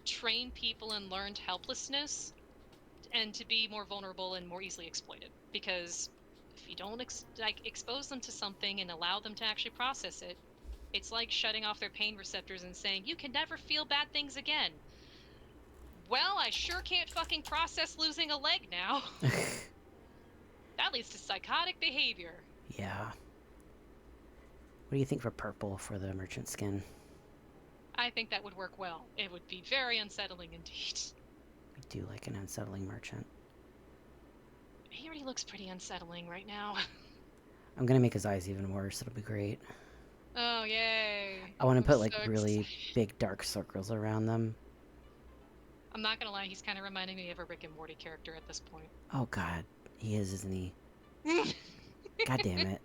train people in learned helplessness and to be more vulnerable and more easily exploited, because if you don't expose them to something and allow them to actually process it, it's like shutting off their pain receptors and saying you can never feel bad things again. Well, I sure can't fucking process losing a leg now. That leads to psychotic behavior. Yeah. What do you think for purple for the merchant skin? I think that would work well. It would be very unsettling indeed. We do like an unsettling merchant. He already looks pretty unsettling right now. I'm gonna make his eyes even worse. It'll be great. Oh, yay. I want to I'm put so like really excited. big dark circles around them. I'm not gonna lie, he's kind of reminding me of a Rick and Morty character at this point. Oh God, he is, isn't he? God damn it.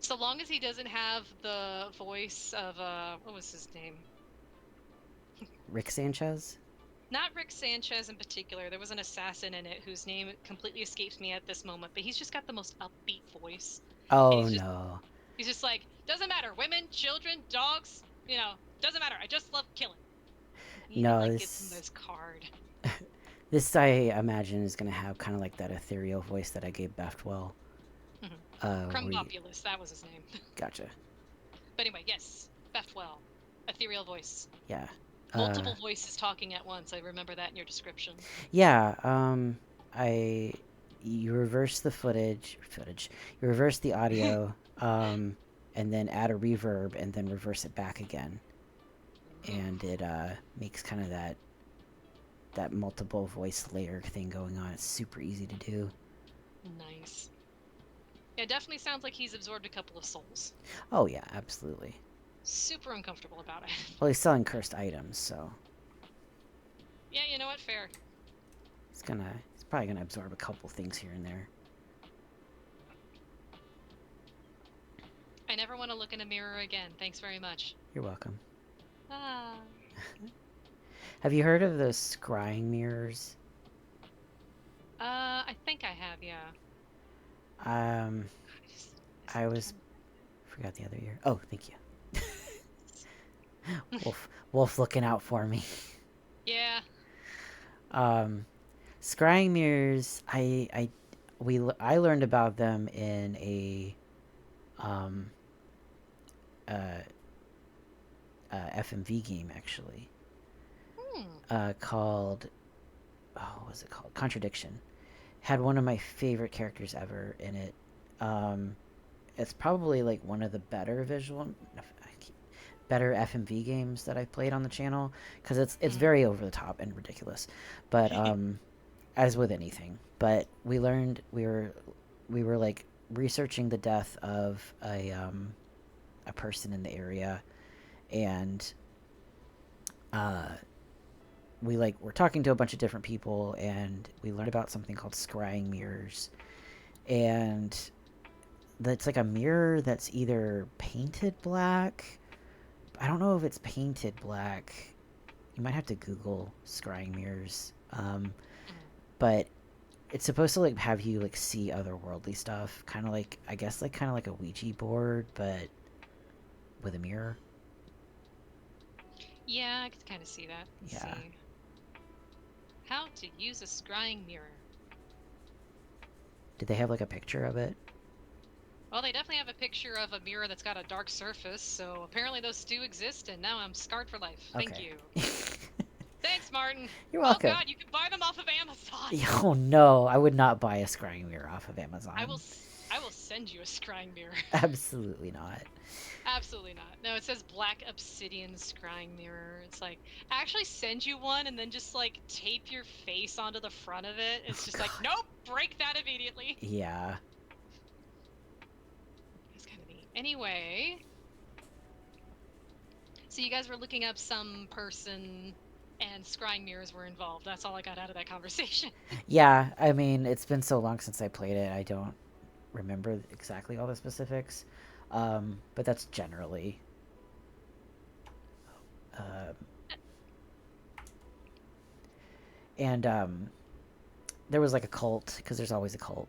So long as he doesn't have the voice of what was his name? Rick Sanchez? Not Rick Sanchez in particular. There was an assassin in it whose name completely escapes me at this moment, but he's just got the most upbeat voice. And Oh no. he's just like, doesn't matter, women, children, dogs, doesn't matter. I just love killing. He No, like gives him this card. This I imagine is gonna have kind of like that ethereal voice that I gave Beftwell. Mhm. Where you, Crumbopulous, that was his name. gotcha. But anyway, yes, Beftwell, ethereal voice, Yeah. Uh, multiple voices talking at once. I remember that in your description. yeah. I you reverse the footage. You reverse the audio, and then add a reverb, and then reverse it back again, and it makes kind of that multiple voice layer thing going on. It's super easy to do. Nice. It definitely sounds like he's absorbed a couple of souls. Oh yeah, absolutely. Super uncomfortable about it. Well, he's selling cursed items, so Yeah, you know what? Fair. he's probably gonna absorb a couple things here and there. I never want to look in a mirror again. Thanks very much. You're welcome. Ah. Have you heard of those scrying mirrors? I think I have, yeah. Um, I just I the was term. forgot the other year. Oh, thank you. Wolf looking out for me. Yeah. Um, scrying mirrors. I learned about them in a um uh, FMV game actually. Hmm. Called what was it called? Contradiction. Had one of my favorite characters ever in it. Um, it's probably like one of the better FMV games that I've played on the channel because it's Mhm. very over the top and ridiculous, but as with anything. But we were like researching the death of a person in the area, and uh, we like were talking to a bunch of different people, and we learned about something called scrying mirrors, and that's like a mirror that's either painted black. I don't know if it's painted black. You might have to Google scrying mirrors. Mhm. But it's supposed to like have you like see otherworldly stuff, kind of like I guess like kind of like a Ouija board, but with a mirror. Yeah, I could kind of see that. Let's Yeah. see. How to use a scrying mirror. Did they have like a picture of it? Well, they definitely have a picture of a mirror that's got a dark surface, so apparently those do exist, and now I'm scarred for life. Thank Okay. you. Thanks, Martin. You're Oh welcome. god, you can buy them off of Amazon. Oh no, I would not buy a scrying mirror off of I will Amazon. I will send you a scrying mirror. Absolutely not. Absolutely not. No, it says black obsidian scrying mirror. It's like actually send you one and then just like tape your face onto the front of it. It's Oh just like, god. nope, break that immediately. Yeah. It's kind of neat. Anyway, so you guys were looking up some person and scrying mirrors were involved. That's all I got out of that conversation. Yeah, I mean, it's been so long since I played it. I don't remember exactly all the specifics. But that's generally um, and there was like a cult because there's always a cult.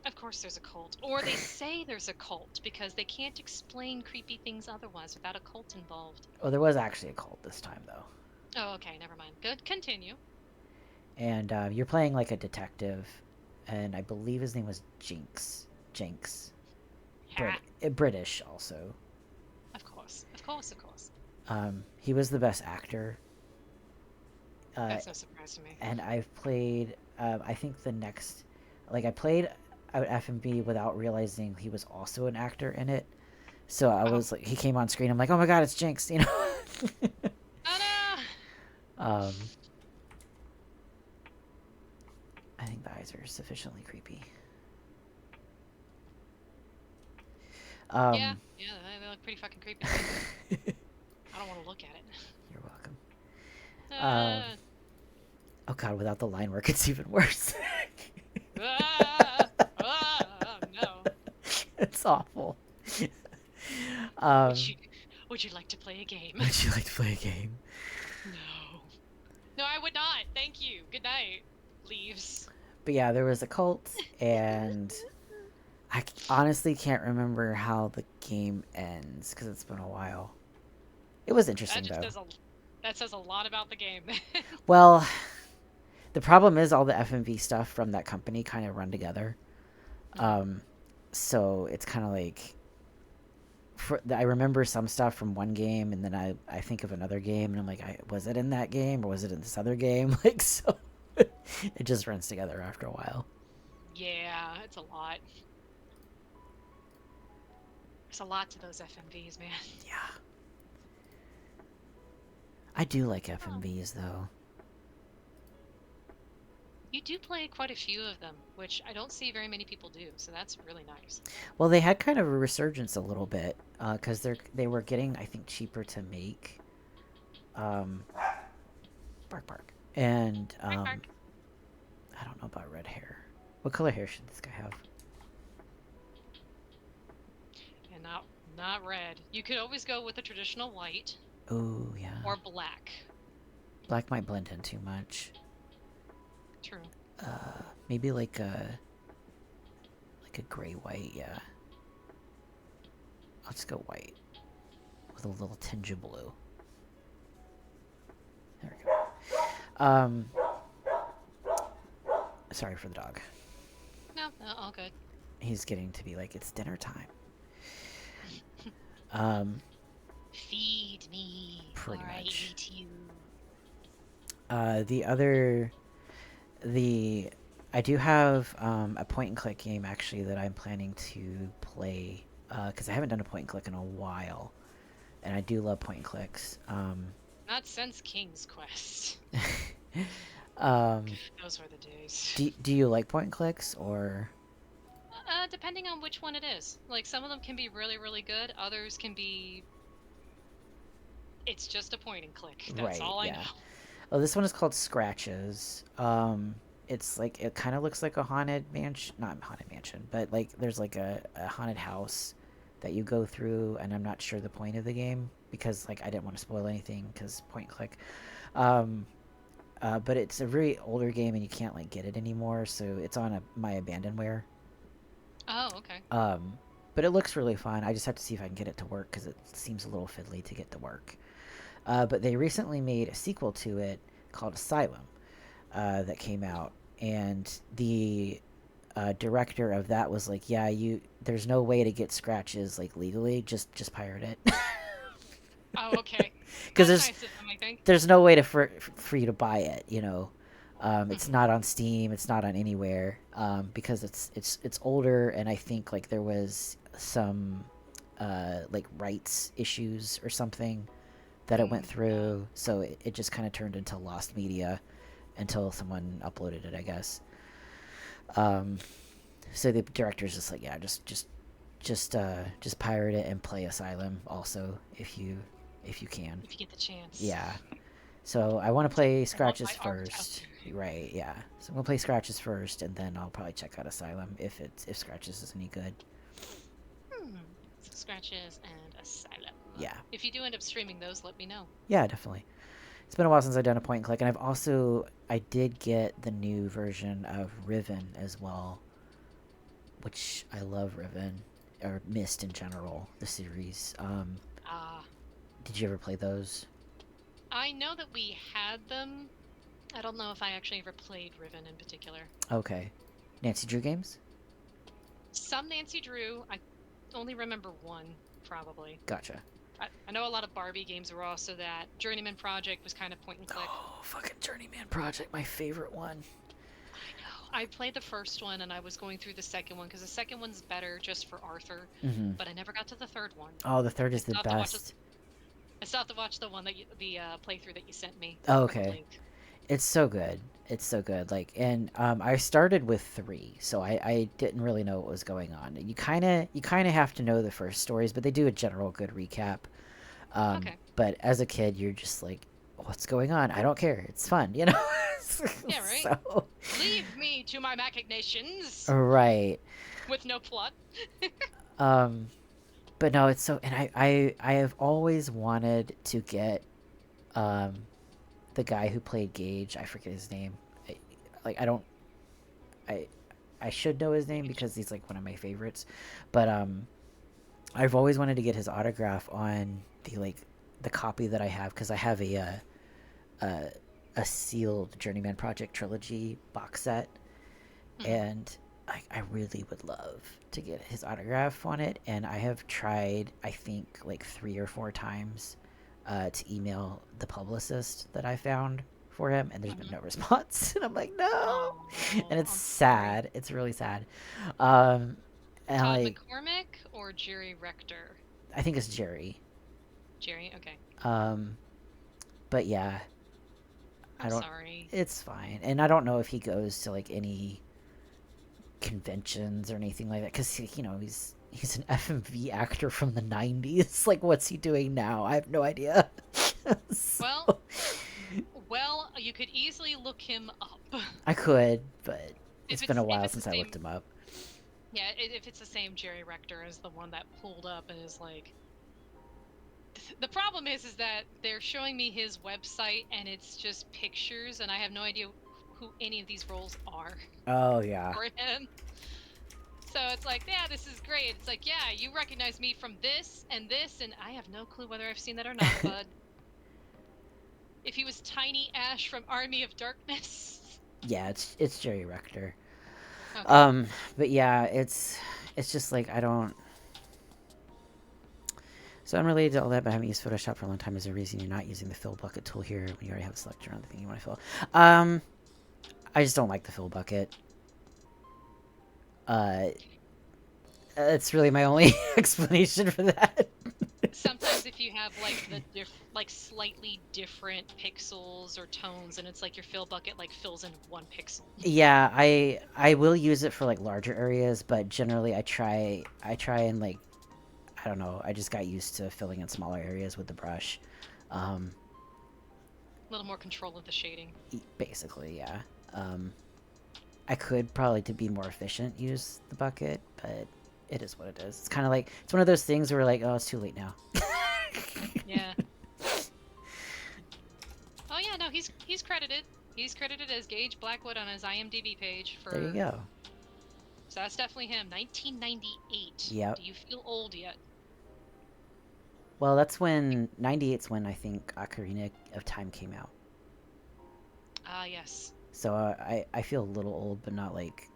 Of course there's a cult. Or they say there's a cult because they can't explain creepy things otherwise without a cult involved. Oh, there was actually a cult this time though. Oh, okay, never mind. Good, continue. And you're playing like a detective, and I believe his name was Jinx. Jinx. Ha! British also. Of course. Of course, of course. He was the best actor. That's no surprise to me. And I've played. I think the next, like I played out FMB without realizing he was also an actor in it. So I Oh. was like, he came on screen. I'm like, oh my god, it's Jinx, you know. Oh no! um, I think the eyes are sufficiently creepy. Yeah, Um, yeah, they look pretty fucking creepy. I don't want to look at it. you're welcome. Uh, Uh, oh god, without the line work, it's even worse. no. It's awful. Would um, you would you like to play a game? would you like to play a game? No. No, I would not. Thank you. Good night. Leaves. But yeah, there was a cult, and I honestly can't remember how the game ends because it's been a while. It was That interesting just though. says a that says a lot about the game. Well, The problem is all the FMV stuff from that company kind of run together. Um, so it's kind of like I remember some stuff from one game, and then I think of another game, and I'm like, was it in that game or was it in this other game? Like, so it just runs together after a while. Yeah, it's a lot. There's a lot to those FMVs, man. Yeah. I do like FMVs though. You do play quite a few of them, which I don't see very many people do, so that's really nice. Well, they had kind of a resurgence a little bit because they were getting, I think, cheaper to make. Um, bark bark. And Bark. I don't know about red hair. What color hair should this guy have? And not red. You could always go with the traditional white. Oh yeah. Or black. Black might blend in too much. True. Maybe like a gray white. Yeah. I'll just go white with a little tinge of blue. There we go. Sorry for the dog. No, all good. He's getting to be like, it's dinner time. Feed me. Pretty much. I eat you. I do have a point and click game actually that I'm planning to play because I haven't done a point and click in a while, and I do love point and clicks. Not since King's Quest. Those were the days. Do you like point and clicks or? Depending on which one it is. Like, some of them can be really, really good. Others can be... It's just a point and click. That's all I know. Oh, this one is called Scratches. It's like, it kind of looks like a haunted mansion. Not haunted mansion, but like there's like a haunted house that you go through, and I'm not sure the point of the game because like I didn't want to spoil anything because point and click. But it's a very older game and you can't like get it anymore, so it's on my abandonware. Oh, okay. But it looks really fun. I just have to see if I can get it to work because it seems a little fiddly to get to work. But they recently made a sequel to it called Asylum that came out, and the director of that was like, "Yeah, there's no way to get Scratches like legally. Just pirate it." Oh, okay. Because there's no way for you to buy it. You know, it's not on Steam. It's not on anywhere because it's older, and I think like there was some like rights issues or something that it went through, so it just kind of turned into lost media until someone uploaded it, I guess. So the director's just like, yeah, just pirate it and play Asylum also if you can. If you get the chance. Yeah. So I want to play Scratches first. Right, yeah. So I'm gonna play Scratches first, and then I'll probably check out Asylum if Scratches is any good. So Scratches and Asylum. Yeah. If you do end up streaming those, let me know. Yeah, definitely. It's been a while since I've done a point and click, and I did get the new version of Riven as well, which I love Riven, or Myst in general, the series. Did you ever play those? I know that we had them. I don't know if I actually ever played Riven in particular. Okay. Nancy Drew games? Some Nancy Drew. I only remember one, probably. Gotcha. I know a lot of Barbie games were also that. Journeyman Project was kind of point and click. Oh, fucking Journeyman Project, my favorite one. I know. I played the first one, and I was going through the second one, because the second one's better just for Arthur. But I never got to the third one. Oh, the third is the best. I still have to watch the one the playthrough that you sent me. Oh, okay. It's so good. It's so good. Like, and I started with 3, so I didn't really know what was going on. You kind of have to know the first stories, but they do a general good recap. Okay. But as a kid, you're just like, what's going on? I don't care. It's fun, you know? Yeah, right? So... Leave me to my machinations! Right. With no plot. But no, it's so... And I have always wanted to get the guy who played Gage. I forget his name. I should know his name because he's like one of my favorites. But I've always wanted to get his autograph on the copy that I have, because I have a sealed Journeyman Project trilogy box set, Mhm. and I really would love to get his autograph on it. And I have tried, I think, like 3 or 4 times to email the publicist that I found for him, and there's been Mhm. no response. And I'm like, no. And Oh, it's I'm sorry. sad. It's really sad. Um, and Todd like, McCormick or Jerry Rector? I think it's Jerry. Jerry. Okay. Um, but yeah, I I'm don't. sorry. It's fine, and I don't know if he goes to like any conventions or anything like that because he's an FMV actor from the 90s. Like, what's he doing now? I have no idea. Well, So, you could easily look him up. I could, but it's If been a if while it's the since I looked same, him up. yeah, if it's the same Jerry Rector as the one that pulled up and is like, the problem is that they're showing me his website and it's just pictures and I have no idea who any of these roles are Oh yeah. for him. So it's like, yeah, this is great. It's like, yeah, you recognize me from this, and I have no clue whether I've seen that or not, bud. If he was Tiny Ash from Army of Darkness. Yeah, it's Jerry Rector. Okay. Um, but yeah, it's just like I don't. So unrelated to all that, but having used Photoshop for a long time is a reason you're not using the fill bucket tool here when you already have a selector on the thing you want to fill. I just don't like the fill bucket. Uh, that's really my only explanation for that. Sometimes if you have like like slightly different pixels or tones, and it's like your fill bucket like fills in 1 pixel. Yeah, I will use it for like larger areas, but generally I try and like I don't know, I just got used to filling in smaller areas with the brush. Um, A little more control of the shading. Basically, yeah. Um, I could probably to be more efficient use the bucket, but it is what it is. It's kind of like it's one of those things where like, oh, it's too late now. Yeah. Oh yeah, no, he's credited. He's credited as Gage Blackwood on his IMDb page There you for. go. So that's definitely him. 1998. Yep. Do you feel old yet? Well, that's when 98's when I think Ocarina of Time came out. Ah, yes. So I feel a little old, but not like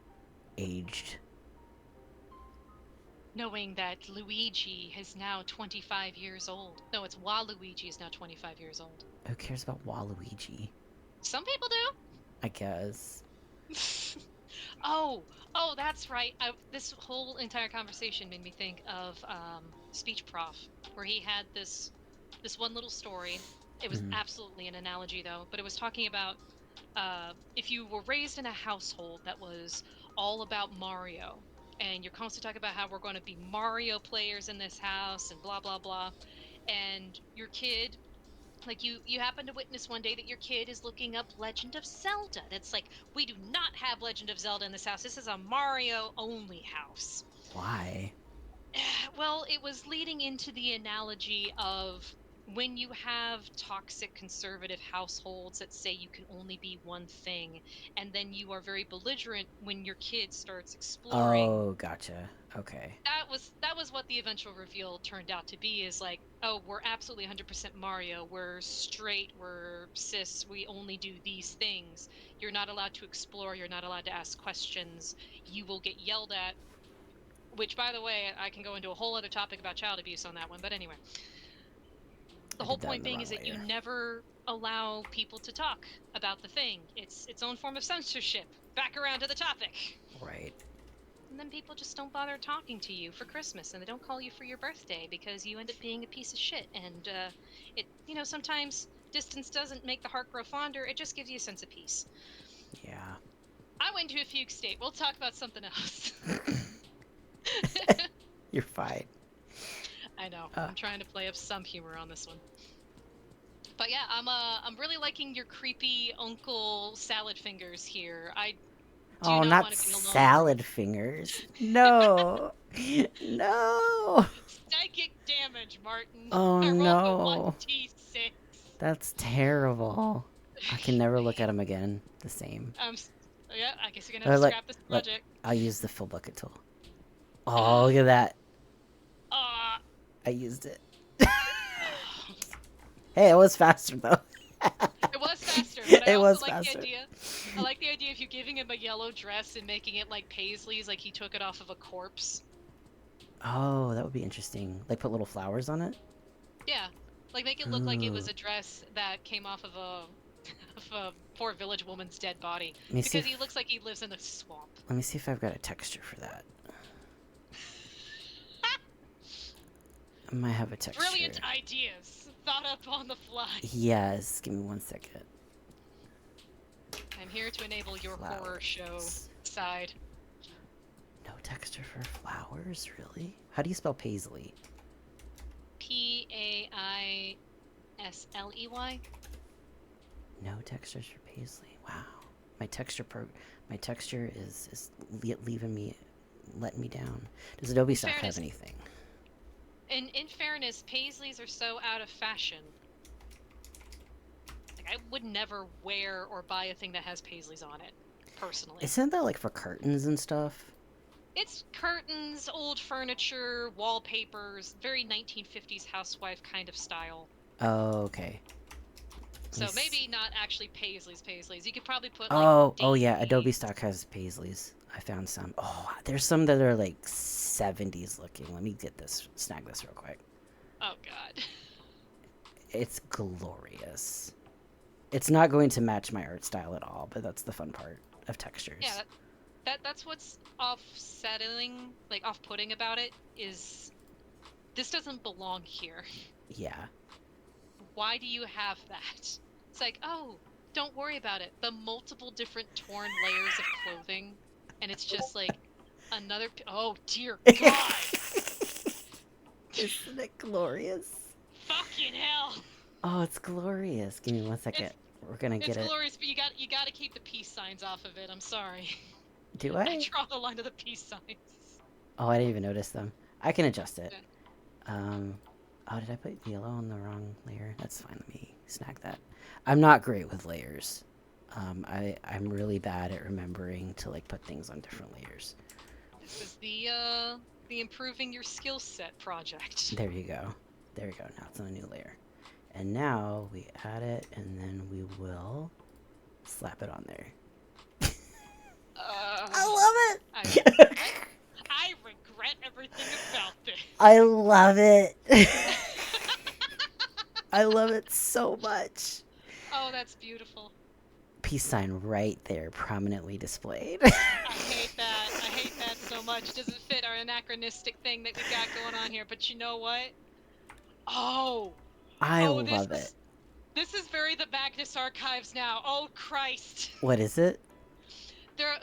aged. Knowing that Luigi is now 25 years old. No, it's Waluigi is now 25 years old. Who cares about Waluigi? Some people I guess. do. Oh, oh, that's right. This whole entire conversation made me think of Speech Prof, where he had this one little story. It was Mhm. absolutely an analogy, though, but it was talking about if you were raised in a household that was all about Mario, and you're constantly talking about how we're going to be Mario players in this house and blah blah blah, and your kid, like, you happen to witness one day that your kid is looking up Legend of Zelda. That's like, we do not have Legend of Zelda in this house. This is a Mario only house. Why? Well, it was leading into the analogy of when you have toxic conservative households that say you can only be one thing, and then you are very belligerent when your kid starts exploring. Oh, gotcha. Okay. That was what the eventual reveal turned out to be, is like, oh, we're absolutely 100% Mario, we're straight, we're cis, we only do these things. You're not allowed to explore, you're not allowed to ask questions, you will get yelled at. Which, by the way, I can go into a whole other topic about child abuse on that one, but anyway, the I whole did that in point the being wrong is that you layer. never allow people to talk about the thing. It's its own form of censorship. Back around to the topic. Right. And then people just don't bother talking to you for Christmas, and they don't call you for your birthday because you end up being a piece of shit. And sometimes distance doesn't make the heart grow fonder, it just gives you a sense of peace. Yeah. I went to a fugue state. We'll talk about something else. You're fine. I know. Uh, I'm trying to play up some humor on this one. But yeah, I'm really liking your creepy uncle salad fingers here. I do oh, not not want to be alone. salad fingers. No. No. Psychic damage, Martin. Oh I rolled a no. 1d6. That's terrible. I can never look at them again the same. Yeah, I guess you're gonna have to Look, scrap this look. project. I'll use the fill bucket tool. Oh, look at that. Uh, I used it. Hey, it was faster though. it was faster. But I It also was like the faster. idea. I like the idea of you giving him a yellow dress and making it like Paisley's, like he took it off of a corpse. Oh, that would be interesting. Like put little flowers on it. Yeah, like make it look like it was Ooh. a dress that came off of a of a poor village woman's dead body Let me see because if he looks like he lives in a swamp. let me see if I've got a texture for that. I might have a Brilliant texture. ideas thought up on the fly. Yes, give me 1 second. I'm here to enable your horror show Flowers. side. No texture for flowers, really? How do you spell paisley? Paisleey. No textures for paisley. Wow. My texture is leaving me, letting me down. Does Adobe In Stock have fairness, anything? in fairness, paisleys are so out of fashion. Like I would never wear or buy a thing that has paisleys on it, personally. Isn't that like for curtains and stuff? It's curtains, old furniture, wallpapers, very 1950s housewife kind of style. Oh, okay. So maybe not actually Paisleys. You could probably put like Oh yeah, Adobe daisies. Stock has paisleys. I found some. Oh, there's some that are like 70s looking. Let me snag this real quick. Oh god. It's glorious. It's not going to match my art style at all, but that's the fun part of textures. Yeah, that's what's offsetting, like off-putting about it is this doesn't belong here. Yeah. Why do you have that? It's like, oh, don't worry about it. The multiple different torn layers of clothing, and it's just like another. Oh dear God! Isn't it glorious? Fucking hell! Oh, it's glorious. Give me 1 second. It's We're gonna it's get it. glorious, but you got to keep the peace signs off of it. I'm sorry. Do I I? draw the line of the peace signs. Oh, I didn't even notice them. I can adjust it. Yeah. Um, oh, did I put yellow on the wrong layer? That's fine. Let me snag that. I'm not great with layers. I'm really bad at remembering to like put things on different layers. This is the improving your skill set project. There you go. There you go. Now it's on a new layer. And now we add it, and then we will slap it on there. I I love it. I regret everything about this. I love it. I love it so much. Oh, that's beautiful. Peace sign right there, prominently displayed. I hate that. I hate that so much. It doesn't fit our anachronistic thing that we got going on here. But you know what? Oh, I oh, love it. this is very the Magnus Archives now. Oh Christ. What is it?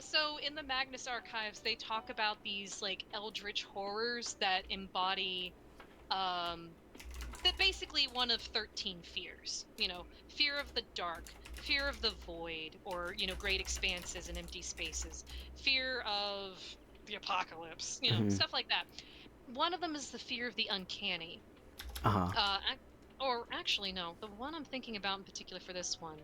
So in the Magnus Archives, they talk about these like eldritch horrors that embody that basically one of 13 fears. You know, fear of the dark, fear of the void, or, you know, great expanses and empty spaces, fear of the apocalypse, you know, stuff like that. One of them is the fear of the uncanny. Uh-huh. Or actually, no, the one I'm thinking about in particular for this one,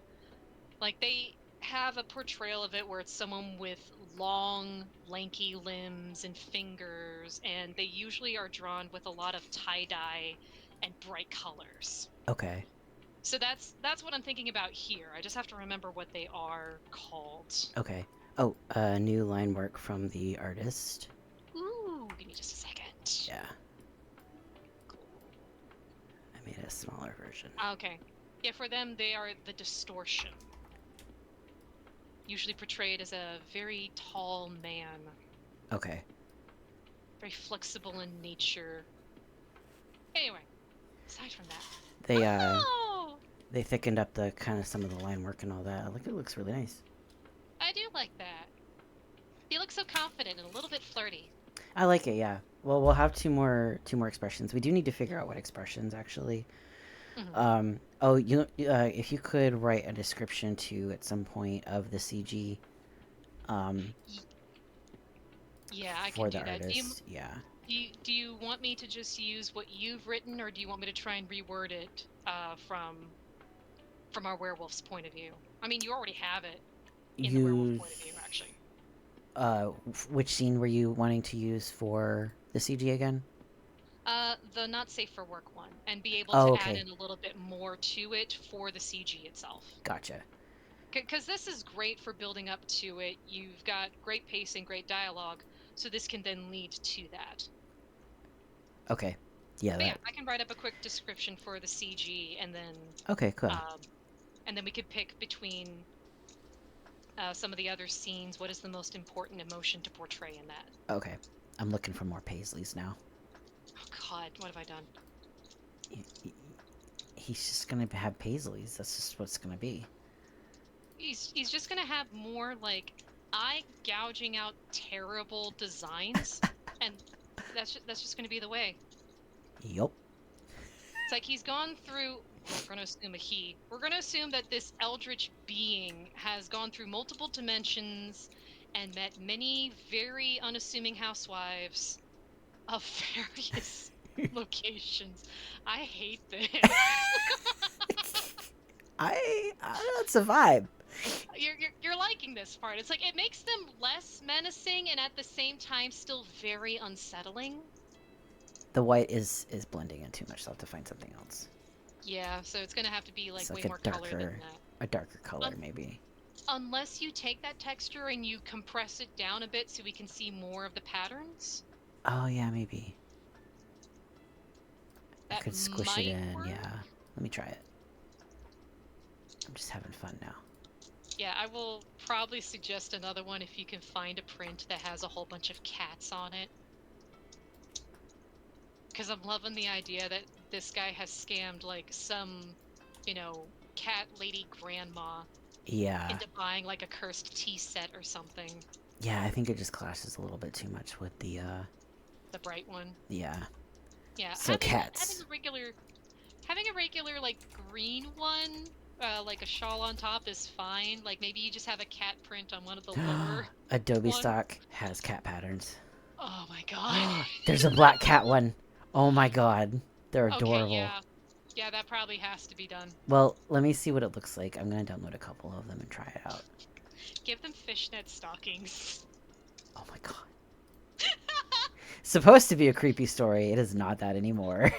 like they have a portrayal of it where it's someone with long, lanky limbs and fingers, and they usually are drawn with a lot of tie-dye and bright colors. Okay. So that's what I'm thinking about here. I just have to remember what they are called. Okay. Oh, new line work from the artist. Ooh, give me just a second. Yeah. I made a smaller version. Okay. Yeah, for them, they are the distortion. Usually portrayed as a very tall man. Okay. Very flexible in nature. Anyway, aside from that. They thickened up the kind of some of the line work and all that. Look, it looks really nice. I do like that. You look so confident and a little bit flirty. I like it, yeah. Well, we'll have two more expressions. We do need to figure out what expressions actually. Mm-hmm. Oh, if you could write a description too at some point of the CG. Yeah, I for can do the that. artist, yeah. Do you want me to just use what you've written, or do you want me to try and reword it from our werewolf's point of view? I mean, you already have it in the werewolf point of view, actually. Which scene were you wanting to use for the CG again? The not safe for work one, and be able Oh, to add okay. in a little bit more to it for the CG itself. Gotcha. Because this is great for building up to it. You've got great pacing, great dialogue, so this can then lead to that. Okay. Yeah, But yeah, that. I can write up a quick description for the CG, Okay, cool. and then we could pick between some of the other scenes. What is the most important emotion to portray in that? Okay. I'm looking for more Paisleys now. Oh God, what have I done? He's just gonna have Paisleys. That's just what's gonna be. He's just gonna have more like eye gouging out terrible designs, and that's just gonna be the way. Yup. It's like he's gone through. We're going to assume a he. We're going to assume that this eldritch being has gone through multiple dimensions and met many very unassuming housewives of various locations. I hate this. That's a vibe. You're liking this part. It's like it makes them less menacing and at the same time still very unsettling. The white is blending in too much. So I'll have to find something else. Yeah, so it's gonna have to be like It's way like more color than that. a darker color maybe. Unless you take that texture and you compress it down a bit so we can see more of the patterns. Oh yeah, maybe. I That could squish it might in. work. Yeah. Let me try it. I'm just having fun now. Yeah, I will probably suggest another one if you can find a print that has a whole bunch of cats on it. Because I'm loving the idea that this guy has scammed like some, cat lady grandma Yeah. into buying like a cursed tea set or something. Yeah, I think it just clashes a little bit too much with the The bright one. yeah. Yeah, So cats. having a regular like green one, like a shawl on top is fine. Like maybe you just have a cat print on one of the lower Adobe ones. stock has cat patterns. Oh my god. There's a black cat one. Oh my god. They're Okay, adorable. yeah. Yeah, that probably has to be done. Well, let me see what it looks like. I'm gonna download a couple of them and try it out. Give them fishnet stockings. Oh my god. Supposed to be a creepy story. It is not that anymore.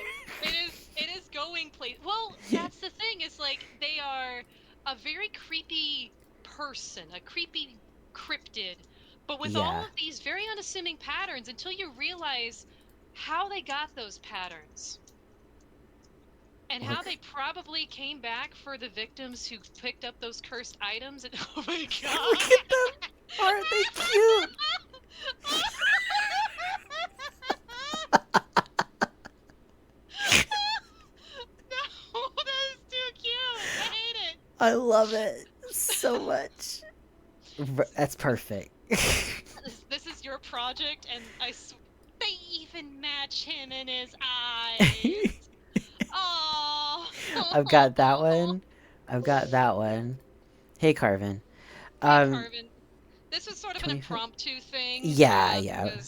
It is going place. Well, that's the thing. It's like they are a very creepy person, a creepy cryptid, but with all Yeah. of these very unassuming patterns until you realize how they got those patterns. And how Look. they probably came back for the victims who picked up those cursed items. And, oh my god. Look at them. Aren't they cute? No, that is too cute. I hate it. I love it so much. That's perfect. This is your project, and they even match him in his eyes. Oh. I've got that one. I've got that one. Hey, Carvin. Hey, Carvin. This was sort of an 25? impromptu thing. Yeah, yeah.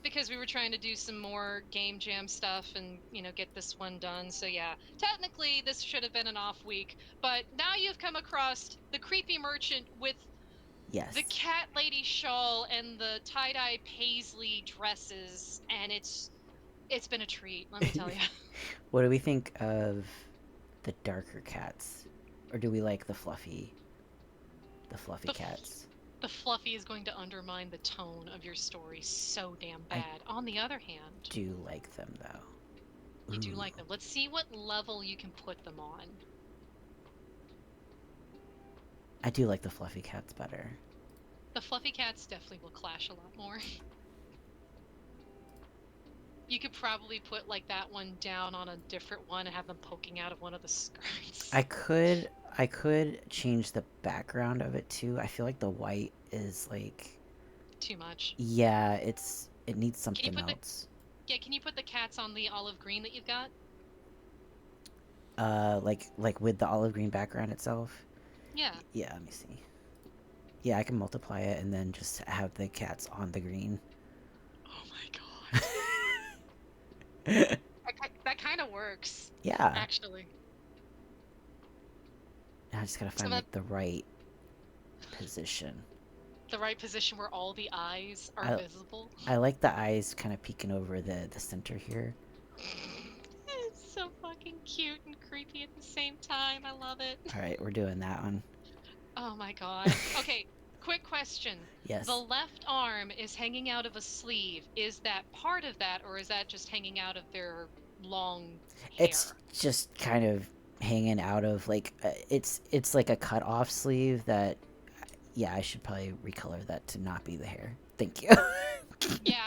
Because we were trying to do some more game jam stuff and, get this one done. So yeah, technically this should have been an off week, but now you've come across the creepy merchant with Yes. the cat lady shawl and the tie-dye paisley dresses, and it's been a treat, let me tell you. What do we think of the darker cats? Or do we like the fluffy cats? The fluffy is going to undermine the tone of your story so damn bad. On the other hand, Do like them though. you do like them. Let's see what level you can put them on. I do like the fluffy cats better. The fluffy cats definitely will clash a lot more. You could probably put like that one down on a different one and have them poking out of one of the skirts. I could change the background of it too. I feel like the white is like Too much. yeah, it needs something put else. Can you put the cats on the olive green that you've got? Like with the olive green background itself. Yeah. Yeah, let me see. Yeah, I can multiply it and then just have the cats on the green. Oh my god. that kind of works. Yeah. Actually. Now I just gotta find like the right position. The right position where all the eyes are visible. I like the eyes kind of peeking over the center here. It's so fucking cute and creepy at the same time. I love it. All right, we're doing that one. Oh my god. Okay, quick question. The Yes. left arm is hanging out of a sleeve. Is that part of that, or is that just hanging out of their long It's hair? just kind of hanging out of like it's like a cut off sleeve that yeah, I should probably recolor that to not be the hair. Thank you. Yeah,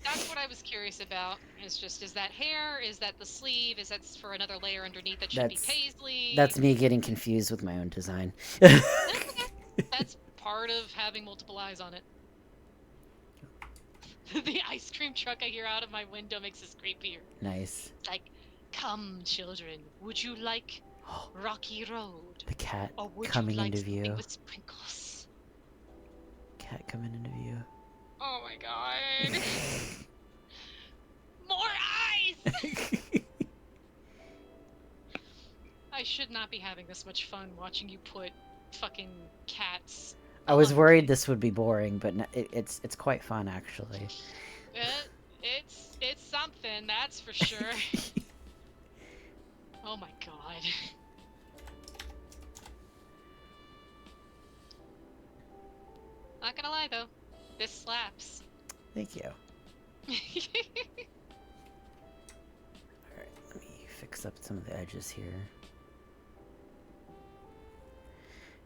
that's what I was curious about. Is that hair? Is that the sleeve? Is that for another layer underneath that should be that's paisley? that's me getting confused with my own design. That's okay. That's part of having multiple eyes on it. The ice cream truck I hear out of my window makes this creepier. Nice. It's like, come, children, would you like Rocky Road? The cat Or would you coming like into something view. with sprinkles? Cat coming into view. Oh my god. More eyes! I should not be having this much fun watching you put fucking cats I was on worried things. this would be boring, but it's quite fun actually. It's something, that's for sure. Oh my god. Not gonna lie though, this slaps. Thank you. Alright, let me fix up some of the edges here.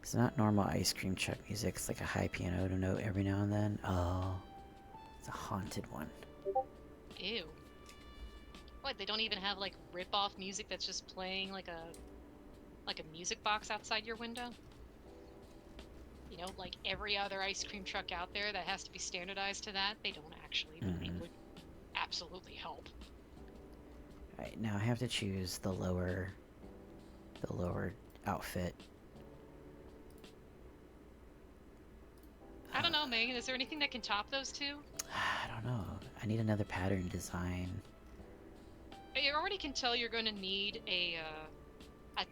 It's not normal ice cream truck music, it's like a high piano note every now and then. Oh, it's a haunted one. Ew. What, they don't even have like rip-off music that's just playing like a music box outside your window? You know, like every other ice cream truck out there that has to be standardized to that, they don't actually, but they would absolutely help. Alright, now I have to choose the lower outfit. I don't know, Megan, is there anything that can top those two? I don't know. I need another pattern design. You already can tell you're going to need a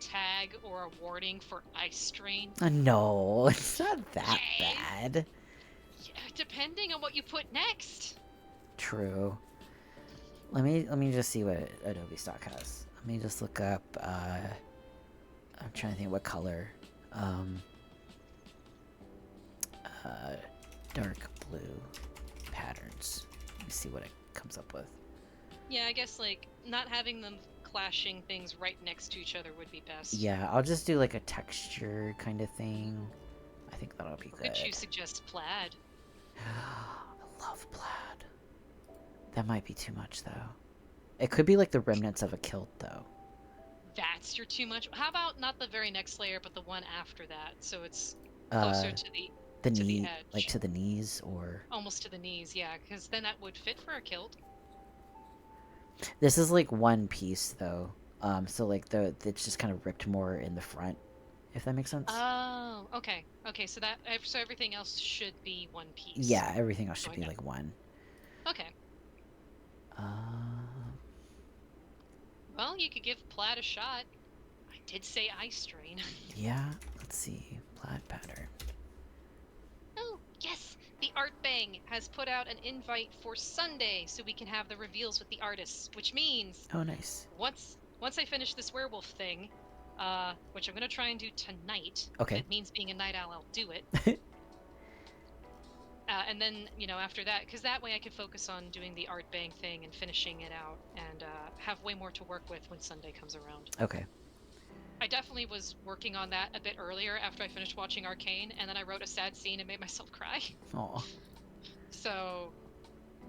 tag or a warning for ice strain. No, it's not that Yay! bad. Yeah, depending on what you put next. True. Let me just see what Adobe Stock has. Let me just look up. I'm trying to think what color. Dark blue patterns. Let me see what it comes up with. Yeah, I guess like not having them clashing things right next to each other would be best. Yeah, I'll just do like a texture kind of thing. I think that'll be good. Could you suggest plaid? I love plaid. That might be too much though. It could be like the remnants of a kilt though. That's your too much. How about not the very next layer, but the one after that, so it's closer to the edge, like to the knees, or almost to the knees. Yeah, because then that would fit for a kilt. this is like one piece though. So like it's just kind of ripped more in the front, if that makes sense. Oh, okay, okay. So everything else should be one piece. Yeah, everything else should be like one. Okay. Uh, Well, you could give plaid a shot. I did say ice strain. yeah, let's see. Plaid pattern. Oh, yes! The Art Bang has put out an invite for Sunday so we can have the reveals with the artists, which means Oh, nice. once I finish this werewolf thing, which I'm gonna try and do tonight. Okay. If it means being a night owl, I'll do it. And then, after that, because that way I can focus on doing the Art Bang thing and finishing it out and have way more to work with when Sunday comes around. Okay. I definitely was working on that a bit earlier after I finished watching Arcane, and then I wrote a sad scene and made myself cry. Aw. So,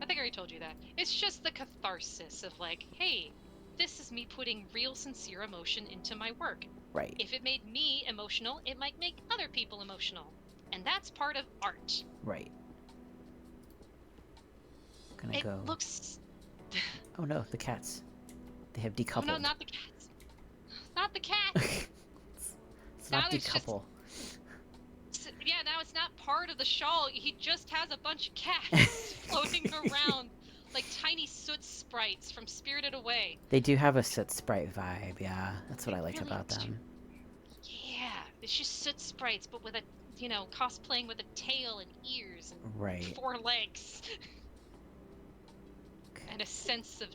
I think I already told you that. It's just the catharsis of like, hey, this is me putting real sincere emotion into my work. Right. If it made me emotional, it might make other people emotional. And that's part of art. Right. It looks... Oh no, the cats. They have decoupled. Oh no, not the cats. Not the cats! It's not decouple. Yeah, now it's not part of the shawl. He just has a bunch of cats floating around like tiny soot sprites from Spirited Away. They do have a soot sprite vibe, yeah. That's what I like really about them. Yeah, it's just soot sprites, but with a, cosplaying with a tail and ears and 4 legs. And a sense of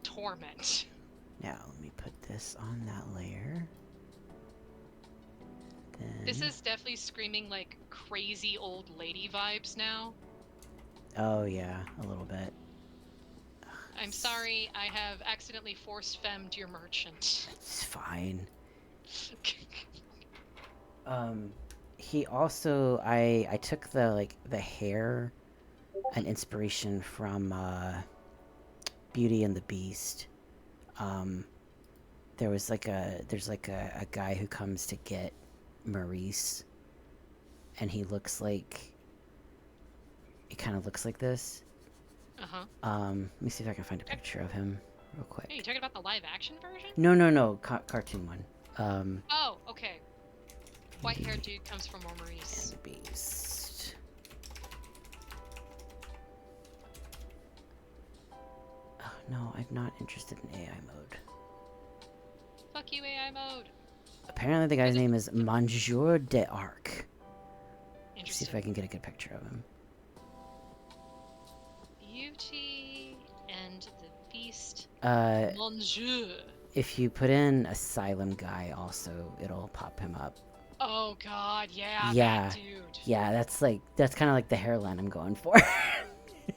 torment. Now, let me put this on that layer. This Then... is definitely screaming like crazy old lady vibes now. Oh, yeah, a little bit. I'm sorry, I have accidentally force femmed your merchant. It's fine. He also... I took the hair and inspiration from, Beauty and the Beast. Um, there's a guy who comes to get Maurice, and he kind of looks like this. Uh-huh. Let me see if I can find a picture of him real quick. Hey, you talking about the live action version? No, cartoon one. Oh, okay. White-haired Beauty dude comes from Maurice. and the Beast. Oh, no, I'm not interested in AI mode. Fuck you, AI mode. Apparently the guy's name is Monsieur d'Arc. Let's see if I Interesting. can get a good picture of him. Beauty and the Beast. Uh, Monsieur. if you put in Asylum Guy also, it'll pop him up. Oh god, yeah, Yeah. that dude. Yeah, that's kind of like the hairline I'm going for.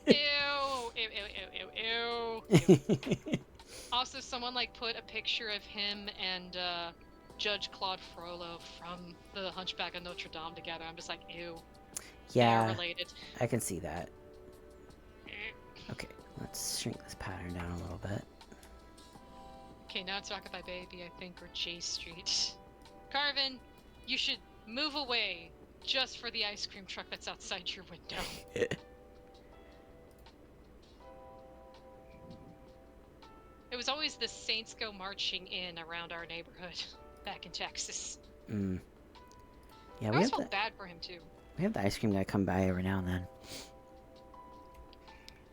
Ew, ew, ew, ew, ew, ew. Also, someone like put a picture of him and Judge Claude Frollo from The Hunchback of Notre Dame together. I'm just like, ew. Yeah, They're related. I can see that. Okay, let's shrink this pattern down a little bit. Okay, now it's Rockabye Baby, I think, or J Street. Carvin, you should move away just for the ice cream truck that's outside your window. It was always the Saints go marching in around our neighborhood back in Texas. Mm. Yeah, I always felt bad for him too. we have the ice cream guy come by every now and then.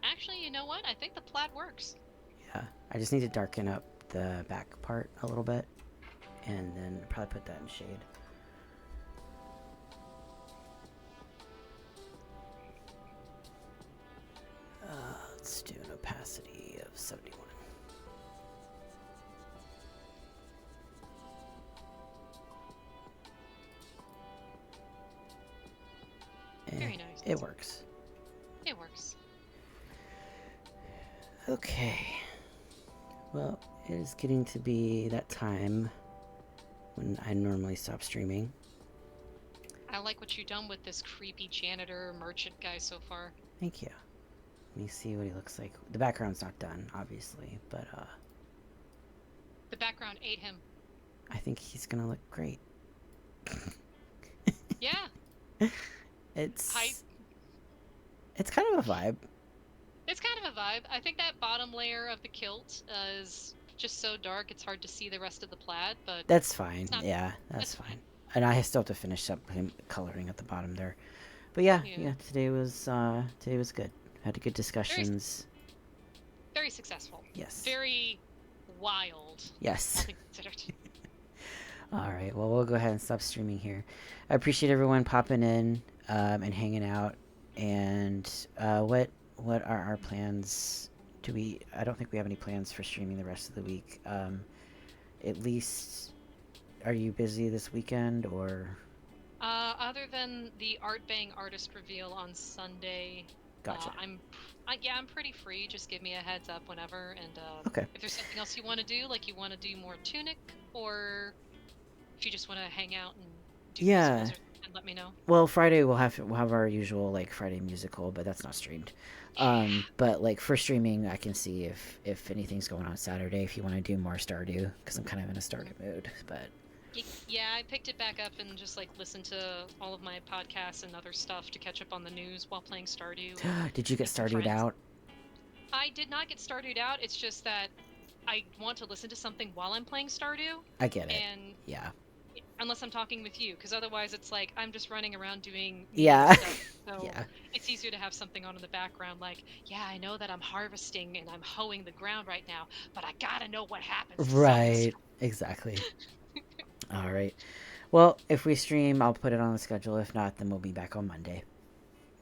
Actually, you know what? I think the plaid works. Yeah, I just need to darken up the back part a little bit, and then probably put that in shade. Let's do an opacity of 71. Very nice. It works. It works. Okay. Well, it is getting to be that time when I normally stop streaming. I like what you've done with this creepy janitor merchant guy so far. Thank you. Let me see what he looks like. The background's not done, obviously, but The background ate him. I think he's gonna look great. Yeah. It's Hype. It's kind of a vibe. It's kind of a vibe. I think that bottom layer of the kilt is just so dark it's hard to see the rest of the plaid, but That's fine. not- Yeah, that's it's fine. And I still have to finish up him coloring at the bottom there. But yeah, today was good. Had good discussions. very successful. Yes. Very wild. Yes. All things considered. All right. Well, we'll go ahead and stop streaming here. I appreciate everyone popping in and hanging out. And what are our plans? I don't think we have any plans for streaming the rest of the week. At least, are you busy this weekend or? Other than the Art Bang artist reveal on Sunday, Gotcha. I'm pretty free. Just give me a heads up whenever, and Okay. if there's something else you want to do, like you want to do more Tunic, or if you just want to hang out and do Yeah. musicals, and let me know. Well, Friday we'll have our usual like Friday musical, but that's not streamed. But like for streaming, I can see if anything's going on Saturday. If you want to do more Stardew, because I'm kind of in a Stardew mood. But Yeah, I picked it back up and just like listened to all of my podcasts and other stuff to catch up on the news while playing Stardew. did you get with some Stardewed friends. out? I did not get Stardewed out. It's just that I want to listen to something while I'm playing Stardew, I get it. and Yeah. unless I'm talking with you, because otherwise it's like I'm just running around doing Yeah. stuff. So Yeah. it's easier to have something on in the background, like, yeah, I know that I'm harvesting and I'm hoeing the ground right now, but I gotta know what happens. to Right. so-and-so. Exactly. All right. Well, if we stream, I'll put it on the schedule. If not, then we'll be back on Monday.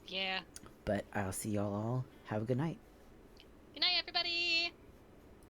Yeah. But I'll see y'all all. Have a good night. Good night, everybody.